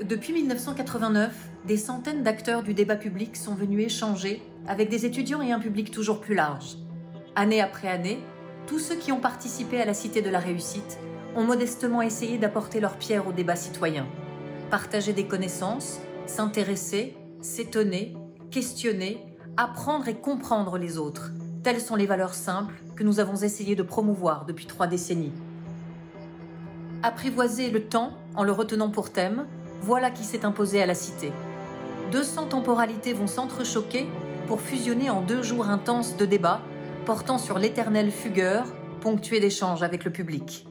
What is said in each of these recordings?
Depuis 1989, des centaines d'acteurs du débat public sont venus échanger avec des étudiants et un public toujours plus large. Année après année, tous ceux qui ont participé à la Cité de la Réussite ont modestement essayé d'apporter leur pierre au débat citoyen. Partager des connaissances, s'intéresser, s'étonner, questionner, apprendre et comprendre les autres. Telles sont les valeurs simples que nous avons essayé de promouvoir depuis 3 décennies. Apprivoiser le temps en le retenant pour thème, voilà qui s'est imposé à la Cité. 200 temporalités vont s'entrechoquer pour fusionner en 2 jours intenses de débats portant sur l'éternel fugueur, ponctué d'échanges avec le public.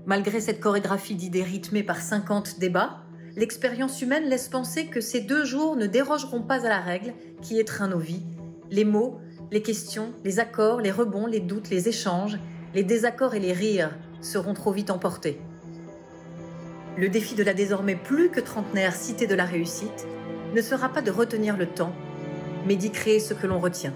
Malgré cette chorégraphie d'idées rythmée par 50 débats, l'expérience humaine laisse penser que ces 2 jours ne dérogeront pas à la règle qui étreint nos vies. Les mots, les questions, les accords, les rebonds, les doutes, les échanges, les désaccords et les rires seront trop vite emportés. Le défi de la désormais plus que trentenaire Cité de la Réussite ne sera pas de retenir le temps, mais d'y créer ce que l'on retient.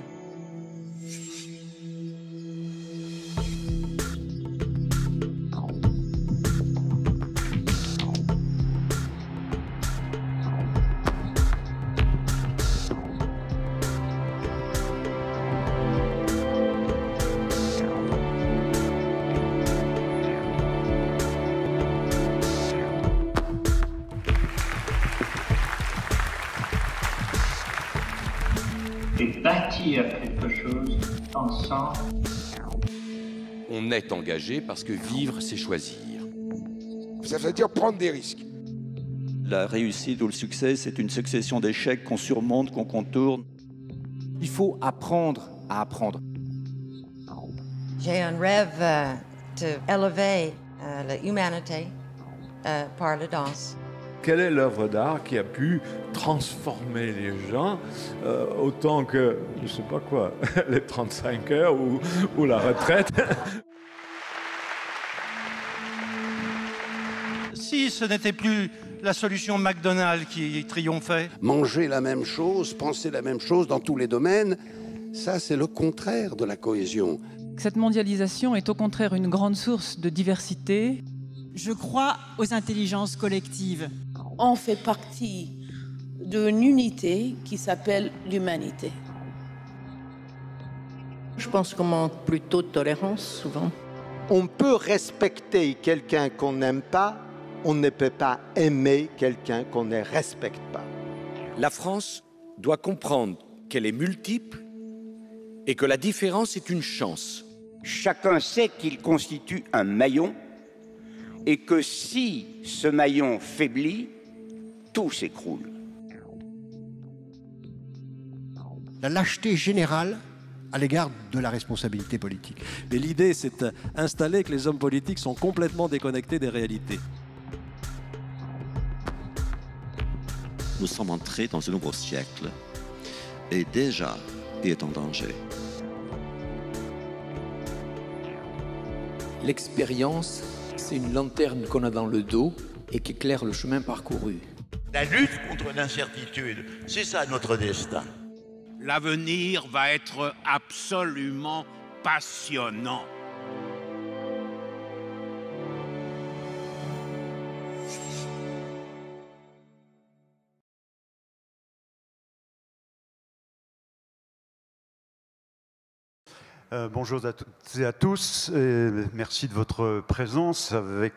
Et bâtir quelque chose ensemble. On est engagé parce que vivre, c'est choisir. Ça veut dire prendre des risques. La réussite ou le succès, c'est une succession d'échecs qu'on surmonte, qu'on contourne. Il faut apprendre à apprendre. J'ai un rêve d'élever l'humanité par la danse. Quelle est l'œuvre d'art qui a pu transformer les gens autant que, je ne sais pas quoi, les 35 heures ou la retraite? Si ce n'était plus la solution McDonald's qui triomphait. Manger la même chose, penser la même chose dans tous les domaines, ça c'est le contraire de la cohésion. Cette mondialisation est au contraire une grande source de diversité. Je crois aux intelligences collectives. On fait partie d'une unité qui s'appelle l'humanité. Je pense qu'on manque plutôt de tolérance, souvent. On peut respecter quelqu'un qu'on n'aime pas, on ne peut pas aimer quelqu'un qu'on ne respecte pas. La France doit comprendre qu'elle est multiple et que la différence est une chance. Chacun sait qu'il constitue un maillon et que si ce maillon faiblit, tout s'écroule. La lâcheté générale à l'égard de la responsabilité politique. Mais l'idée, c'est d'installer que les hommes politiques sont complètement déconnectés des réalités. Nous sommes entrés dans un nouveau siècle et déjà, il est en danger. L'expérience, c'est une lanterne qu'on a dans le dos et qui éclaire le chemin parcouru. La lutte contre l'incertitude, c'est ça notre destin. L'avenir va être absolument passionnant. Bonjour à toutes et à tous, et merci de votre présence avec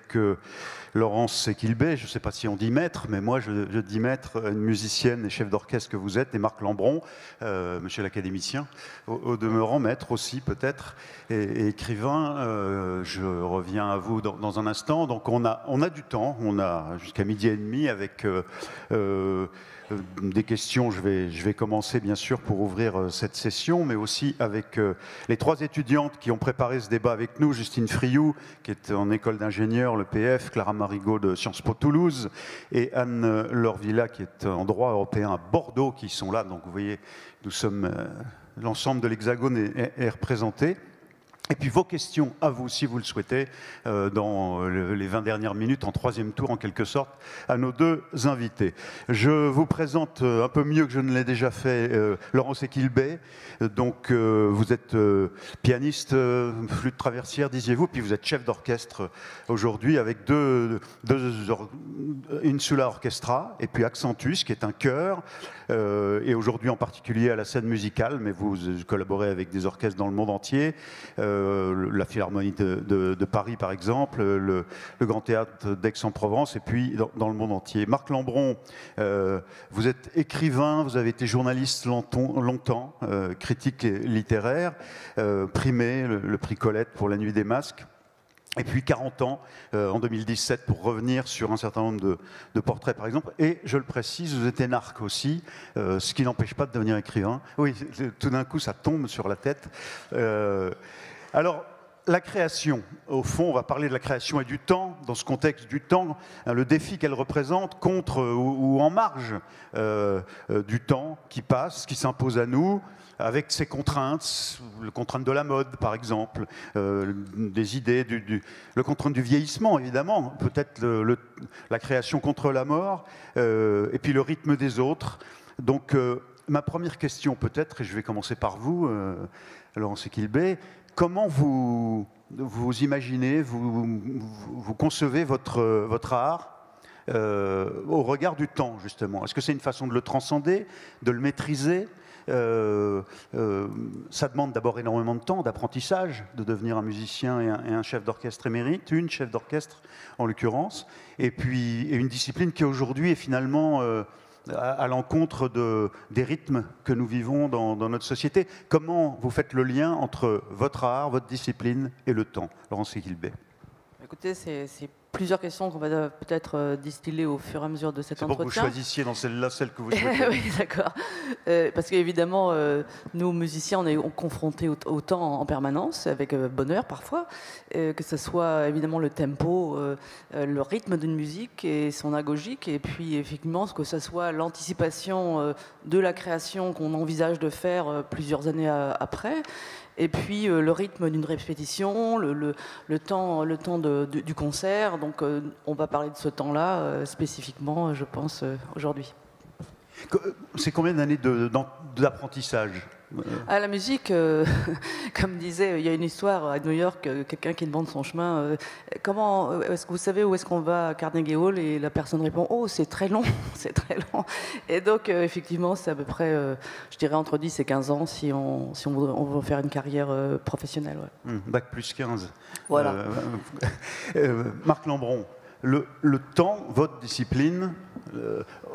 Laurence Séquilbé, je ne sais pas si on dit maître, mais moi je dis maître, une musicienne et chef d'orchestre que vous êtes, et Marc Lambron, monsieur l'académicien, au demeurant maître aussi peut-être, et écrivain. Je reviens à vous dans un instant. Donc on a du temps, on a jusqu'à 12h30 avec des questions. Je vais commencer bien sûr pour ouvrir cette session, mais aussi avec les 3 étudiantes qui ont préparé ce débat avec nous, Justine Friou, qui est en école d'ingénieur, le PF, Clara Marigot de Sciences Po Toulouse, et Anne Lorvilla, qui est en droit européen à Bordeaux, qui sont là. Donc vous voyez, nous sommes, l'ensemble de l'Hexagone est représenté. Et puis vos questions à vous, si vous le souhaitez, dans les 20 dernières minutes, en troisième tour en quelque sorte, à nos deux invités. Je vous présente un peu mieux que je ne l'ai déjà fait, Laurence Equilbet. Donc vous êtes pianiste, flûte traversière, disiez-vous, puis vous êtes chef d'orchestre aujourd'hui avec deux Insula Orchestra et puis Accentus, qui est un chœur, et aujourd'hui en particulier à la scène musicale, mais vous collaborez avec des orchestres dans le monde entier. La Philharmonie de Paris, par exemple, le Grand Théâtre d'Aix-en-Provence, et puis dans le monde entier. Marc Lambron, vous êtes écrivain, vous avez été journaliste longtemps, critique littéraire, primé le prix Colette pour La Nuit des Masques. Et puis 40 ans, en 2017, pour revenir sur un certain nombre de portraits, par exemple. Et je le précise, vous êtes énarque aussi, ce qui n'empêche pas de devenir écrivain. Oui, tout d'un coup, ça tombe sur la tête. Alors, la création, au fond, on va parler de la création et du temps, dans ce contexte du temps, le défi qu'elle représente contre ou en marge du temps qui passe, qui s'impose à nous, avec ses contraintes, les contraintes de la mode, par exemple, des idées, le contrainte du vieillissement, évidemment, peut-être la création contre la mort, et puis le rythme des autres. Donc, ma première question, peut-être, et je vais commencer par vous, Laurence Equilbet, comment vous imaginez, vous concevez votre art au regard du temps, justement? Est-ce que c'est une façon de le transcender, de le maîtriser? Ça demande d'abord énormément de temps, d'apprentissage, de devenir un musicien et un chef d'orchestre émérite, une chef d'orchestre en l'occurrence, et puis une discipline qui aujourd'hui est finalement à l'encontre des rythmes que nous vivons dans notre société. Comment vous faites le lien entre votre art, votre discipline et le temps, Laurence Equilbet? Écoutez, c'est plusieurs questions qu'on va peut-être distiller au fur et à mesure de cet entretien. C'est pour que vous choisissiez dans celle-là celle que vous souhaitez. Oui, d'accord. Parce qu'évidemment, nous, musiciens, on est confrontés au temps en permanence, avec bonheur parfois, que ce soit évidemment le tempo, le rythme d'une musique et son agogique, et puis effectivement, que ce soit l'anticipation de la création qu'on envisage de faire plusieurs années après. Et puis le rythme d'une répétition, le temps du concert. Donc on va parler de ce temps-là spécifiquement, je pense, aujourd'hui. C'est combien d'années d'apprentissage? À la musique, comme disait, il y a une histoire à New York, quelqu'un qui demande son chemin. Comment est-ce que vous savez où est-ce qu'on va à Carnegie Hall? Et la personne répond: oh, c'est très long, c'est très long. Et donc, effectivement, c'est à peu près, je dirais, entre 10 et 15 ans si on veut faire une carrière professionnelle. Ouais. Bac plus 15. Voilà. Marc Lambron. Le temps, votre discipline,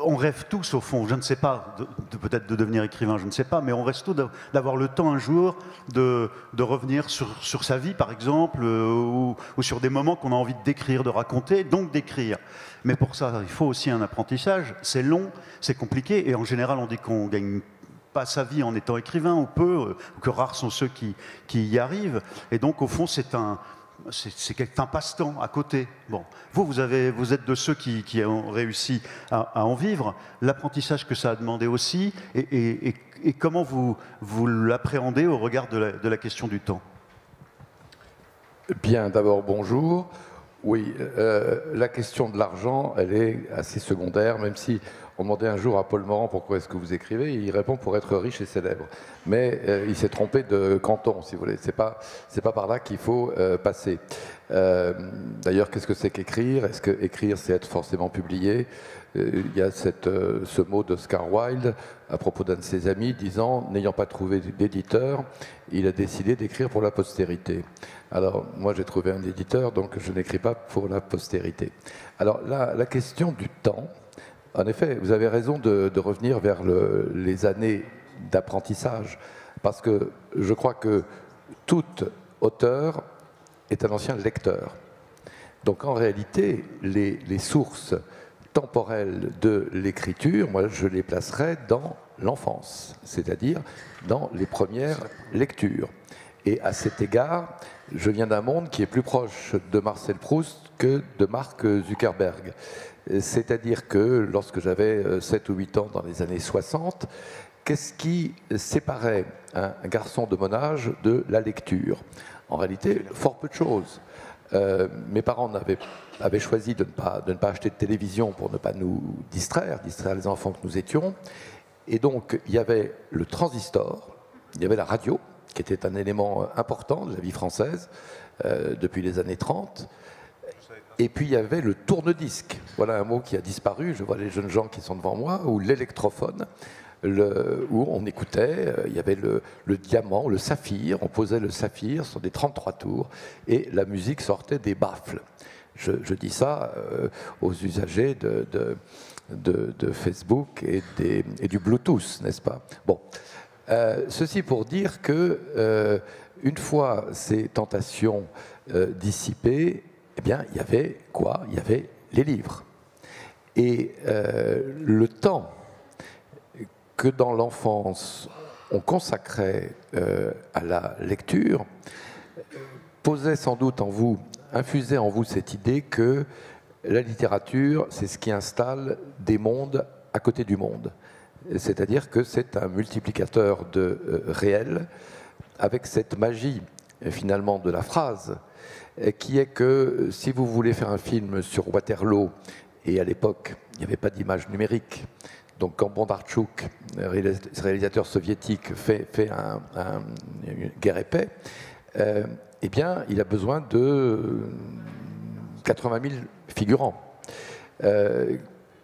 on rêve tous au fond, je ne sais pas, peut-être de devenir écrivain, je ne sais pas, mais on rêve tous d'avoir le temps un jour de revenir sur sa vie, par exemple, ou sur des moments qu'on a envie de décrire, de raconter, donc d'écrire. Mais pour ça, il faut aussi un apprentissage, c'est long, c'est compliqué, et en général, on dit qu'on gagne pas sa vie en étant écrivain, ou peu, que rares sont ceux qui y arrivent, et donc au fond, c'est un passe-temps à côté. Bon, vous êtes de ceux qui ont réussi à en vivre. L'apprentissage que ça a demandé aussi, et comment vous l'appréhendez au regard de la question du temps? Bien, d'abord, bonjour. Oui, la question de l'argent, elle est assez secondaire, même si on demandait un jour à Paul Morand pourquoi est-ce que vous écrivez, il répond pour être riche et célèbre. Mais il s'est trompé de canton, si vous voulez. C'est pas par là qu'il faut passer. D'ailleurs, qu'est-ce que c'est qu'écrire? Est-ce que écrire, c'est être forcément publié? Il y a ce mot d'Oscar Wilde à propos d'un de ses amis disant, n'ayant pas trouvé d'éditeur, il a décidé d'écrire pour la postérité. Alors, moi, j'ai trouvé un éditeur, donc je n'écris pas pour la postérité. Alors, la question du temps, en effet, vous avez raison de revenir vers les années d'apprentissage, parce que je crois que tout auteur est un ancien lecteur. Donc, en réalité, les sources temporelles de l'écriture, moi, je les placerais dans l'enfance, c'est-à-dire dans les premières lectures. Et à cet égard, je viens d'un monde qui est plus proche de Marcel Proust que de Mark Zuckerberg. C'est-à-dire que lorsque j'avais 7 ou 8 ans dans les années 60, qu'est-ce qui séparait un garçon de mon âge de la lecture? En réalité, fort peu de choses. Mes parents avaient choisi de ne pas acheter de télévision pour ne pas nous distraire les enfants que nous étions. Et donc, il y avait le transistor, il y avait la radio, qui était un élément important de la vie française depuis les années 30. Et puis, il y avait le tourne-disque. Voilà un mot qui a disparu, je vois les jeunes gens qui sont devant moi, ou l'électrophone, où on écoutait, il y avait le diamant, le saphir, on posait le saphir sur des 33 tours, et la musique sortait des baffles. Je dis ça aux usagers de Facebook et du Bluetooth, n'est-ce pas? Bon, ceci pour dire que une fois ces tentations dissipées, eh bien, il y avait quoi? Il y avait les livres. Et le temps que dans l'enfance on consacrait à la lecture posait sans doute en vous, infusait en vous cette idée que la littérature, c'est ce qui installe des mondes à côté du monde. C'est-à-dire que c'est un multiplicateur de réel, avec cette magie finalement de la phrase, qui est que si vous voulez faire un film sur Waterloo, et à l'époque il n'y avait pas d'image numérique, donc quand Bondarchuk, réalisateur soviétique, fait un Guerre et paix, eh bien il a besoin de 80 000 figurants.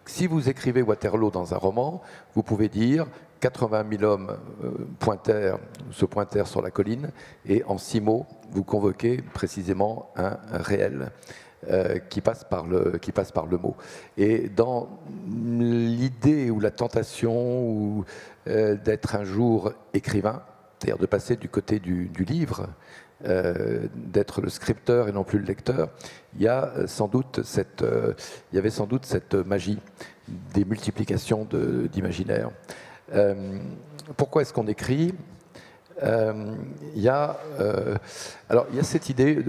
Si vous écrivez Waterloo dans un roman, vous pouvez dire 80 000 hommes se pointèrent sur la colline, et en 6 mots, vous convoquez précisément un réel qui passe par le mot. Et dans l'idée ou la tentation d'être un jour écrivain, c'est-à-dire de passer du côté du livre, d'être le scripteur et non plus le lecteur, il y avait sans doute cette magie des multiplications d'imaginaire. Pourquoi est-ce qu'on écrit? Il y a cette idée,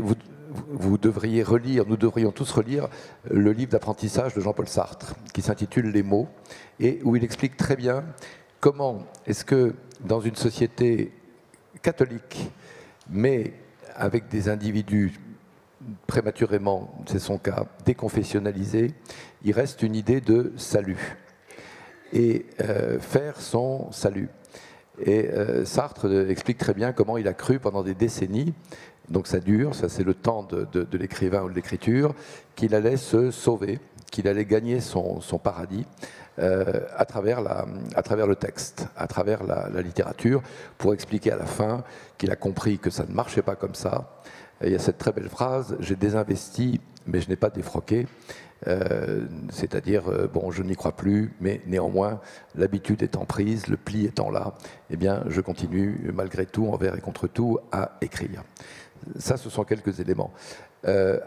vous devriez relire, nous devrions tous relire le livre d'apprentissage de Jean-Paul Sartre, qui s'intitule Les mots, et où il explique très bien comment est-ce que dans une société catholique, mais avec des individus prématurément, c'est son cas, déconfessionnalisés, il reste une idée de salut, et faire son salut. Et Sartre explique très bien comment il a cru pendant des décennies, donc ça dure, ça c'est le temps de l'écrivain ou de l'écriture, qu'il allait se sauver, qu'il allait gagner son paradis à travers le texte, à travers la littérature, pour expliquer à la fin qu'il a compris que ça ne marchait pas comme ça. Et il y a cette très belle phrase, j'ai désinvesti, mais je n'ai pas défroqué. C'est-à-dire, bon, je n'y crois plus, mais néanmoins, l'habitude étant prise, le pli étant là, eh bien, je continue, malgré tout, envers et contre tout, à écrire. Ça, ce sont quelques éléments.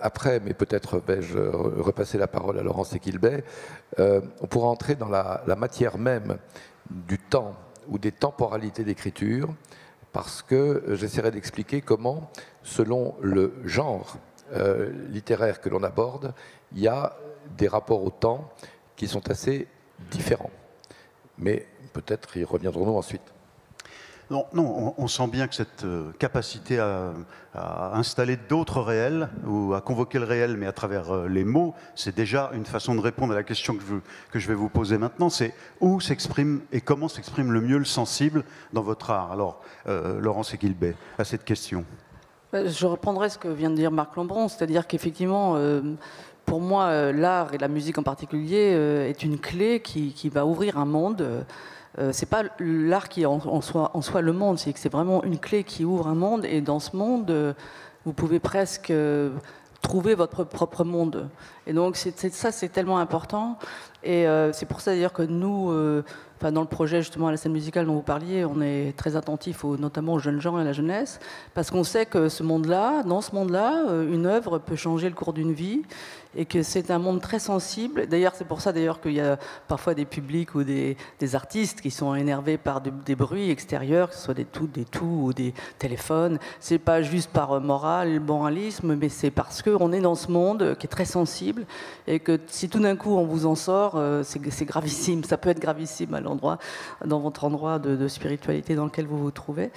Après, mais peut-être vais-je repasser la parole à Laurence Equilbet, on pourra entrer dans la matière même du temps ou des temporalités d'écriture, parce que j'essaierai d'expliquer comment, selon le genre littéraire que l'on aborde, il y a des rapports au temps qui sont assez différents. Mais peut-être y reviendrons-nous ensuite. Non, on sent bien que cette capacité à installer d'autres réels, ou à convoquer le réel, mais à travers les mots, c'est déjà une façon de répondre à la question que je vais vous poser maintenant, c'est où s'exprime et comment s'exprime le mieux le sensible dans votre art. Alors, Laurence Equilbet, à cette question. Je reprendrai ce que vient de dire Marc Lambron, c'est-à-dire qu'effectivement, pour moi, l'art et la musique en particulier est une clé qui va ouvrir un monde. C'est pas l'art qui est en soi le monde, c'est que c'est vraiment une clé qui ouvre un monde, et dans ce monde, vous pouvez presque trouver votre propre monde. Et donc ça, c'est tellement important. Et c'est pour ça d'ailleurs que nous, dans le projet justement à la scène musicale dont vous parliez, on est très attentif notamment aux jeunes gens et à la jeunesse, parce qu'on sait que dans ce monde-là, une œuvre peut changer le cours d'une vie, et que c'est un monde très sensible. D'ailleurs, c'est pour ça d'ailleurs qu'il y a parfois des publics ou des artistes qui sont énervés par des bruits extérieurs, que ce soit des toux ou des téléphones. C'est pas juste par moralisme, mais c'est parce qu'on est dans ce monde qui est très sensible, et que si tout d'un coup on vous en sort, c'est gravissime. Ça peut être gravissime. Alors dans votre endroit de spiritualité dans lequel vous vous trouvez.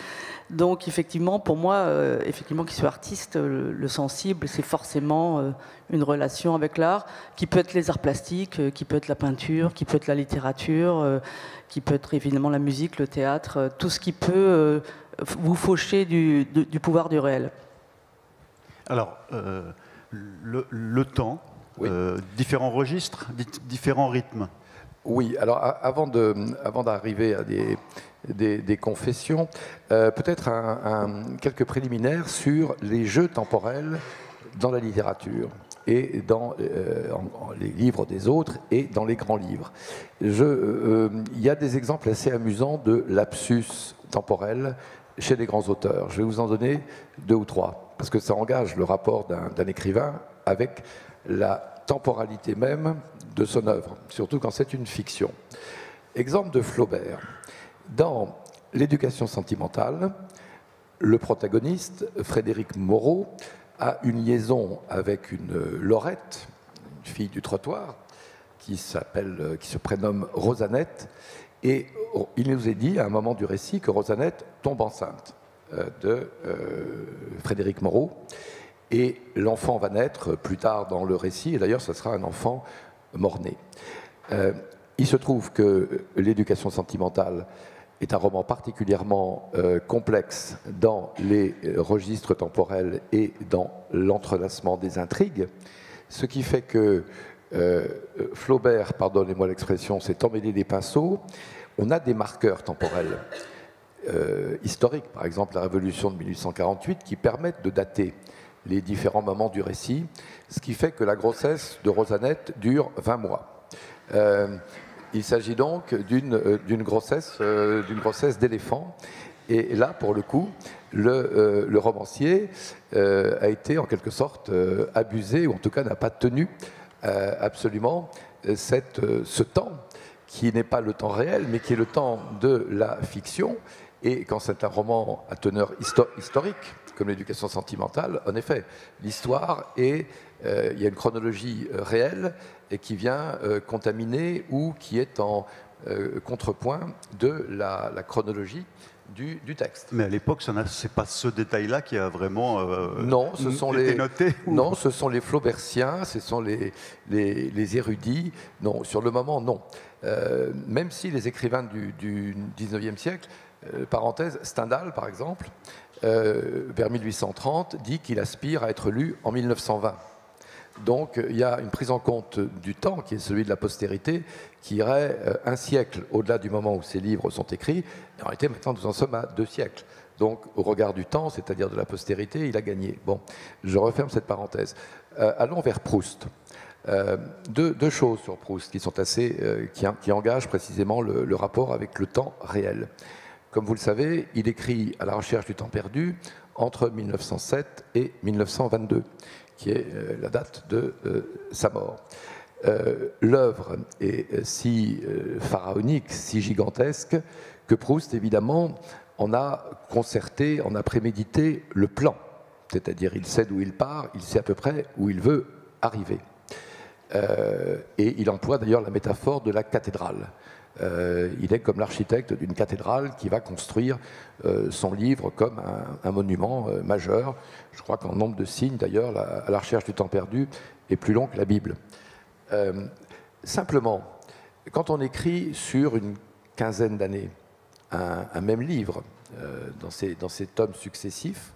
Donc effectivement, pour moi, effectivement, qui suis artiste, le sensible, c'est forcément une relation avec l'art, qui peut être les arts plastiques, qui peut être la peinture, qui peut être la littérature, qui peut être évidemment la musique, le théâtre, tout ce qui peut vous faucher du pouvoir du réel. Alors, le temps, oui. Différents registres, différents rythmes. Oui, alors avant d'arriver à des confessions, peut-être quelques préliminaires sur les jeux temporels dans la littérature et dans les livres des autres et dans les grands livres. Il y a des exemples assez amusants de lapsus temporels chez les grands auteurs. Je vais vous en donner 2 ou 3, parce que ça engage le rapport d'un écrivain avec la temporalité même de son œuvre, surtout quand c'est une fiction. Exemple de Flaubert. Dans L'éducation sentimentale, le protagoniste, Frédéric Moreau, a une liaison avec une Laurette, une fille du trottoir, qui se prénomme Rosanette, et il nous est dit à un moment du récit que Rosanette tombe enceinte de Frédéric Moreau, et l'enfant va naître plus tard dans le récit, et d'ailleurs ce sera un enfant mort-né. Il se trouve que L'éducation sentimentale est un roman particulièrement complexe dans les registres temporels et dans l'entrelacement des intrigues, ce qui fait que Flaubert, pardonnez-moi l'expression, s'est emmêlé les pinceaux. On a des marqueurs temporels historiques, par exemple la Révolution de 1848, qui permettent de dater les différents moments du récit, ce qui fait que la grossesse de Rosanette dure 20 mois. Il s'agit donc d'une grossesse d'éléphant. Et là, pour le coup, le romancier a été en quelque sorte abusé, ou en tout cas n'a pas tenu absolument ce temps, qui n'est pas le temps réel, mais qui est le temps de la fiction. Et quand c'est un roman à teneur historique, comme L'éducation sentimentale, en effet, l'histoire il y a une chronologie réelle et qui vient contaminer ou qui est en contrepoint de la chronologie du texte. Mais à l'époque, ce n'est pas ce détail-là qui a vraiment non, été noté. Non, ce sont les Flaubertiens, ce sont les érudits. Non, sur le moment, non. Même si les écrivains du 19e siècle, parenthèse, Stendhal, par exemple, vers 1830, dit qu'il aspire à être lu en 1920. Donc il y a une prise en compte du temps, qui est celui de la postérité, qui irait un siècle au-delà du moment où ces livres sont écrits. Et en réalité, maintenant, nous en sommes à 2 siècles. Donc, au regard du temps, c'est-à-dire de la postérité, il a gagné. Bon, je referme cette parenthèse. Allons vers Proust. 2 choses sur Proust qui sont qui engagent précisément le rapport avec le temps réel. Comme vous le savez, il écrit À la recherche du temps perdu entre 1907 et 1922, qui est la date de sa mort. L'œuvre est si pharaonique, si gigantesque, que Proust, évidemment, en a concerté, en a prémédité le plan. C'est-à-dire, il sait d'où il part, il sait à peu près où il veut arriver. Et il emploie d'ailleurs la métaphore de la cathédrale. Il est comme l'architecte d'une cathédrale qui va construire son livre comme un monument majeur. Je crois qu'en nombre de signes, d'ailleurs, À la recherche du temps perdu est plus long que la Bible. Simplement, quand on écrit sur une quinzaine d'années un même livre, dans ces tomes successifs,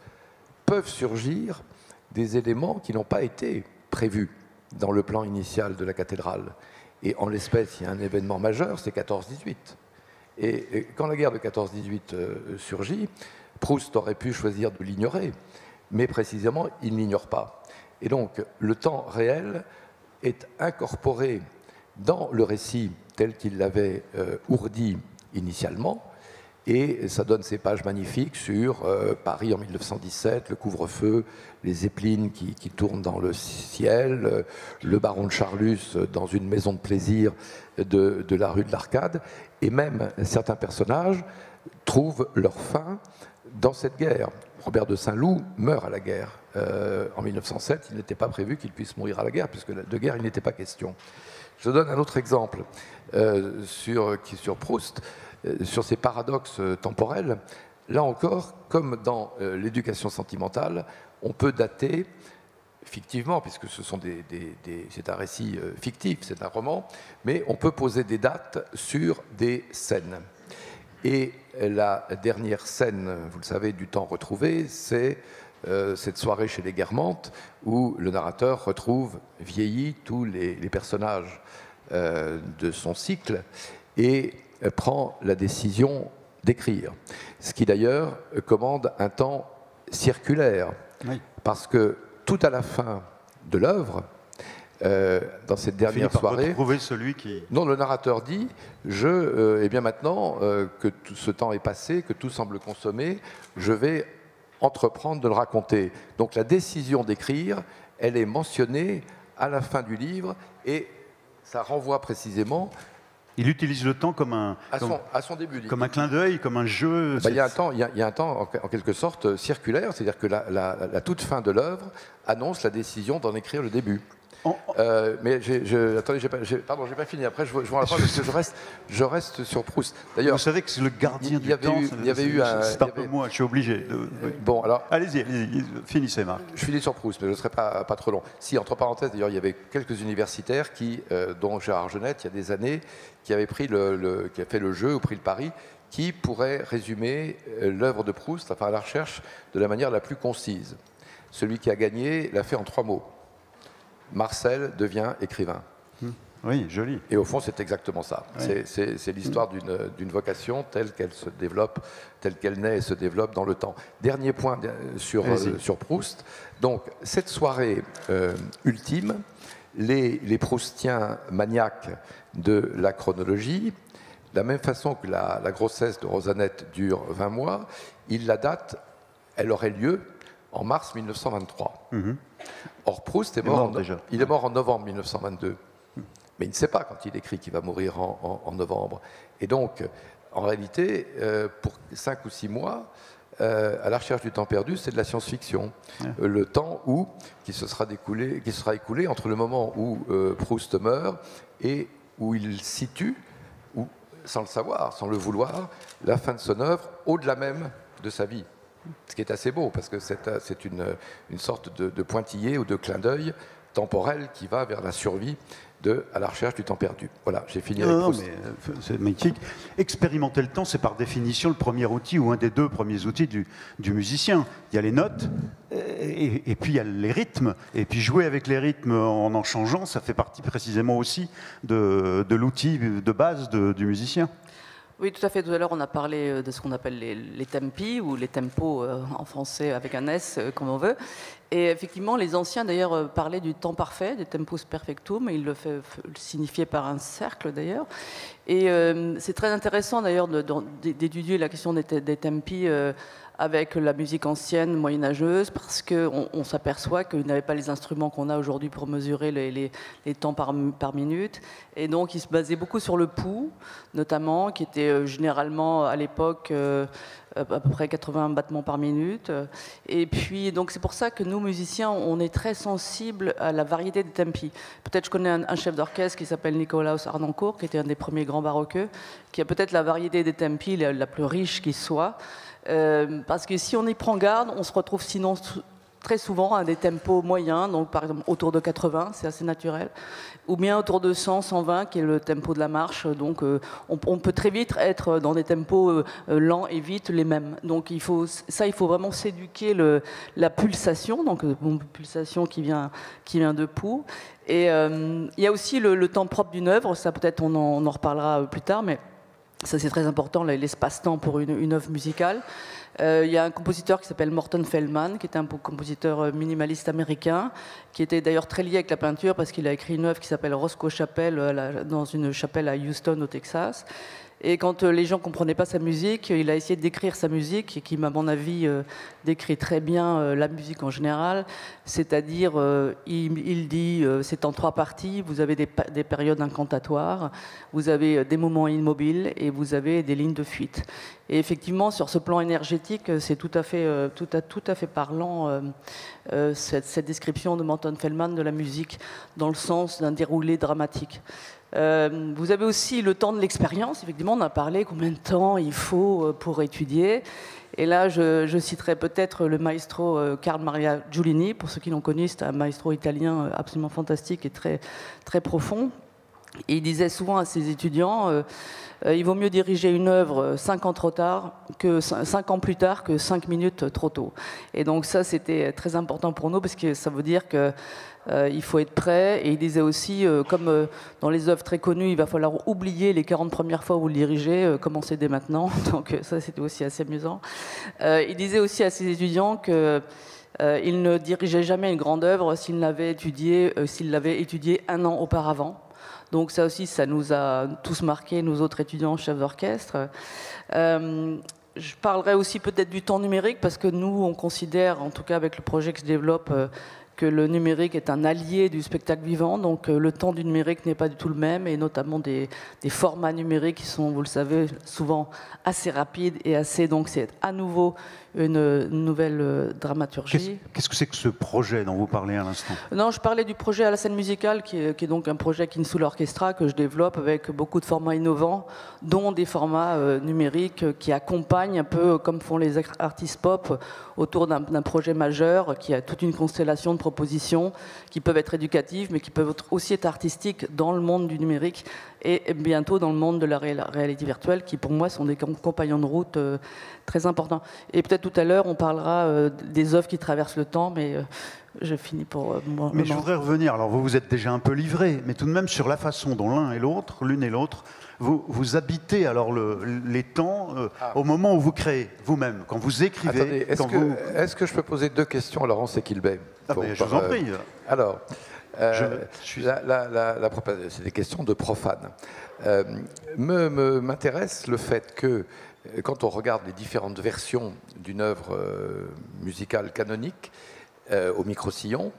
peuvent surgir des éléments qui n'ont pas été prévus dans le plan initial de la cathédrale. Et en l'espèce, il y a un événement majeur, c'est 14-18. Et quand la guerre de 14-18 surgit, Proust aurait pu choisir de l'ignorer, mais précisément, il n'ignore pas. Et donc, le temps réel est incorporé dans le récit tel qu'il l'avait ourdi initialement, et ça donne ces pages magnifiques sur Paris en 1917, le couvre-feu, les zeppelins qui tournent dans le ciel, le baron de Charlus dans une maison de plaisir de la rue de l'Arcade, et même certains personnages trouvent leur fin dans cette guerre. Robert de Saint-Loup meurt à la guerre. En 1907, il n'était pas prévu qu'il puisse mourir à la guerre, puisque de guerre, il n'était pas question. Je donne un autre exemple sur Proust, sur ces paradoxes temporels. Là encore, comme dans l'éducation sentimentale, on peut dater fictivement, puisque c'est un récit fictif, c'est un roman, mais on peut poser des dates sur des scènes. Et la dernière scène, vous le savez, du temps retrouvé, c'est cette soirée chez les Guermantes, où le narrateur retrouve vieillis tous les personnages de son cycle et prend la décision d'écrire. Ce qui d'ailleurs commande un temps circulaire, oui. Parce que tout à la fin de l'œuvre, dans cette dernière soirée, retrouver celui qui... Non, le narrateur dit, eh bien maintenant que tout ce temps est passé, que tout semble consommé, je vais entreprendre de le raconter. Donc la décision d'écrire, elle est mentionnée à la fin du livre et ça renvoie précisément... Il utilise le temps comme un... À son début. Comme un clin d'œil, comme un jeu... Il y a un temps en quelque sorte circulaire, c'est-à-dire que la toute fin de l'œuvre annonce la décision d'en écrire le début. Mais attendez, pardon, j'ai pas fini. Après, je vous en parle parce que je reste sur Proust. D'ailleurs, vous savez que c'est le gardien du temps. C'est un peu moi, je suis obligé. Bon, alors, allez-y, finissez, Marc. Je finis sur Proust, mais je ne serai pas trop long. Si, entre parenthèses, d'ailleurs, il y avait quelques universitaires dont Gérard Genette, il y a des années, qui avait fait le jeu ou pris le pari, qui pourrait résumer l'œuvre de Proust, enfin à la recherche, de la manière la plus concise. Celui qui a gagné l'a fait en 3 mots. Marcel devient écrivain. Oui, joli. Et au fond, c'est exactement ça. Oui. C'est l'histoire d'une vocation telle qu'elle se développe, telle qu'elle naît et se développe dans le temps. Dernier point sur Proust. Donc, cette soirée ultime, les Proustiens maniaques de la chronologie, de la même façon que la grossesse de Rosanette dure 20 mois, ils la datent, elle aurait lieu en mars 1923. Or, Proust est mort il est mort en novembre 1922. Mais il ne sait pas quand il écrit qu'il va mourir en novembre. Et donc, en réalité, pour 5 ou 6 mois, à la recherche du temps perdu, c'est de la science-fiction. Le temps qui sera écoulé entre le moment où Proust meurt et où il situe, sans le savoir, sans le vouloir, la fin de son œuvre au-delà même de sa vie. Ce qui est assez beau, parce que c'est une sorte de pointillé ou de clin d'œil temporel qui va vers la survie à la recherche du temps perdu. Voilà, j'ai fini avec Proust. C'est magnifique. Expérimenter le temps, c'est par définition le premier outil ou un des 2 premiers outils du musicien. Il y a les notes et puis il y a les rythmes. Et puis jouer avec les rythmes en changeant, ça fait partie précisément aussi de l'outil de base du musicien. Oui, tout à fait. Tout à l'heure, on a parlé de ce qu'on appelle les tempi, ou les tempos en français avec un S, comme on veut. Et effectivement, les anciens, d'ailleurs, parlaient du temps parfait, des tempus perfectum, et ils le signifiaient par un cercle, d'ailleurs. Et c'est très intéressant, d'ailleurs, d'étudier la question des tempi avec la musique ancienne, moyenâgeuse, parce qu'on s'aperçoit qu'ils n'avaient pas les instruments qu'on a aujourd'hui pour mesurer les temps par minute. Et donc, ils se basaient beaucoup sur le pouls, notamment, qui était généralement, à l'époque, à peu près 80 battements par minute. Et puis, donc, c'est pour ça que nous, musiciens, on est très sensibles à la variété des tempi. Peut-être je connais un chef d'orchestre qui s'appelle Nicolaus Harnoncourt, qui était un des premiers grands baroqueux, qui a peut-être la variété des tempi la plus riche qui soit. Parce que si on y prend garde, on se retrouve sinon très souvent à des tempos moyens, donc par exemple autour de 80, c'est assez naturel, ou bien autour de 100, 120, qui est le tempo de la marche. Donc on peut très vite être dans des tempos lents et vite les mêmes. Donc il faut vraiment s'éduquer la pulsation, donc une pulsation qui vient de pouls. Et il y a aussi le temps propre d'une œuvre, ça peut-être on en reparlera plus tard, mais ça, c'est très important, l'espace-temps pour une œuvre musicale. Il y a un compositeur qui s'appelle Morton Feldman, qui est un compositeur minimaliste américain, qui était d'ailleurs très lié avec la peinture, parce qu'il a écrit une œuvre qui s'appelle Roscoe Chapel, dans une chapelle à Houston, au Texas. Et quand les gens ne comprenaient pas sa musique, il a essayé de décrire sa musique, et qui, à mon avis, décrit très bien la musique en général. C'est-à-dire, il dit, c'est en 3 parties, vous avez des périodes incantatoires, vous avez des moments immobiles et vous avez des lignes de fuite. Et effectivement, sur ce plan énergétique, c'est tout à fait parlant cette description de Morton Feldman de la musique dans le sens d'un déroulé dramatique. Vous avez aussi le temps de l'expérience. Effectivement, on a parlé combien de temps il faut pour étudier. Et là, je citerai peut-être le maestro Carl Maria Giulini. Pour ceux qui l'ont connu, c'est un maestro italien absolument fantastique et très, très profond. Et il disait souvent à ses étudiants, il vaut mieux diriger une œuvre 5 ans plus tard que 5 minutes trop tôt. Et donc ça, c'était très important pour nous, parce que ça veut dire que il faut être prêt. Et il disait aussi, comme dans les œuvres très connues, il va falloir oublier les 40 premières fois où vous le dirigez, commencez dès maintenant. Donc ça, c'était aussi assez amusant. Il disait aussi à ses étudiants que il ne dirigeait jamais une grande œuvre s'il l'avait étudiée 1 an auparavant. Donc ça aussi, ça nous a tous marqués, nous autres étudiants chefs d'orchestre. Je parlerai aussi peut-être du temps numérique, parce que nous, on considère, en tout cas avec le projet que je développe, que le numérique est un allié du spectacle vivant. Donc le temps du numérique n'est pas du tout le même, et notamment des formats numériques qui sont, vous le savez, souvent assez rapides et assez... Donc c'est à nouveau une nouvelle dramaturgie. Qu'est-ce que c'est que ce projet dont vous parlez à l'instant? Non, je parlais du projet à la scène musicale, qui est donc un projet Kinsoul Orchestra que je développe avec beaucoup de formats innovants, dont des formats numériques qui accompagnent un peu, comme font les artistes pop, autour d'un projet majeur qui a toute une constellation de propositions qui peuvent être éducatives, mais qui peuvent aussi être artistiques dans le monde du numérique et bientôt dans le monde de la réalité virtuelle, qui pour moi sont des compagnons de route très importants. Et peut-être tout à l'heure, on parlera des œuvres qui traversent le temps, mais je finis pour moi. Mais je voudrais revenir, alors vous êtes déjà un peu livré, mais tout de même sur la façon dont l'une et l'autre, vous habitez alors les temps au moment où vous créez vous-même, quand vous écrivez. Attendez, est-ce que je peux poser 2 questions à Laurence Equilbet? Je vous en prie. Alors, c'est des questions de profane. M'intéresse le fait que, quand on regarde les différentes versions d'une œuvre musicale canonique au micro-sillon,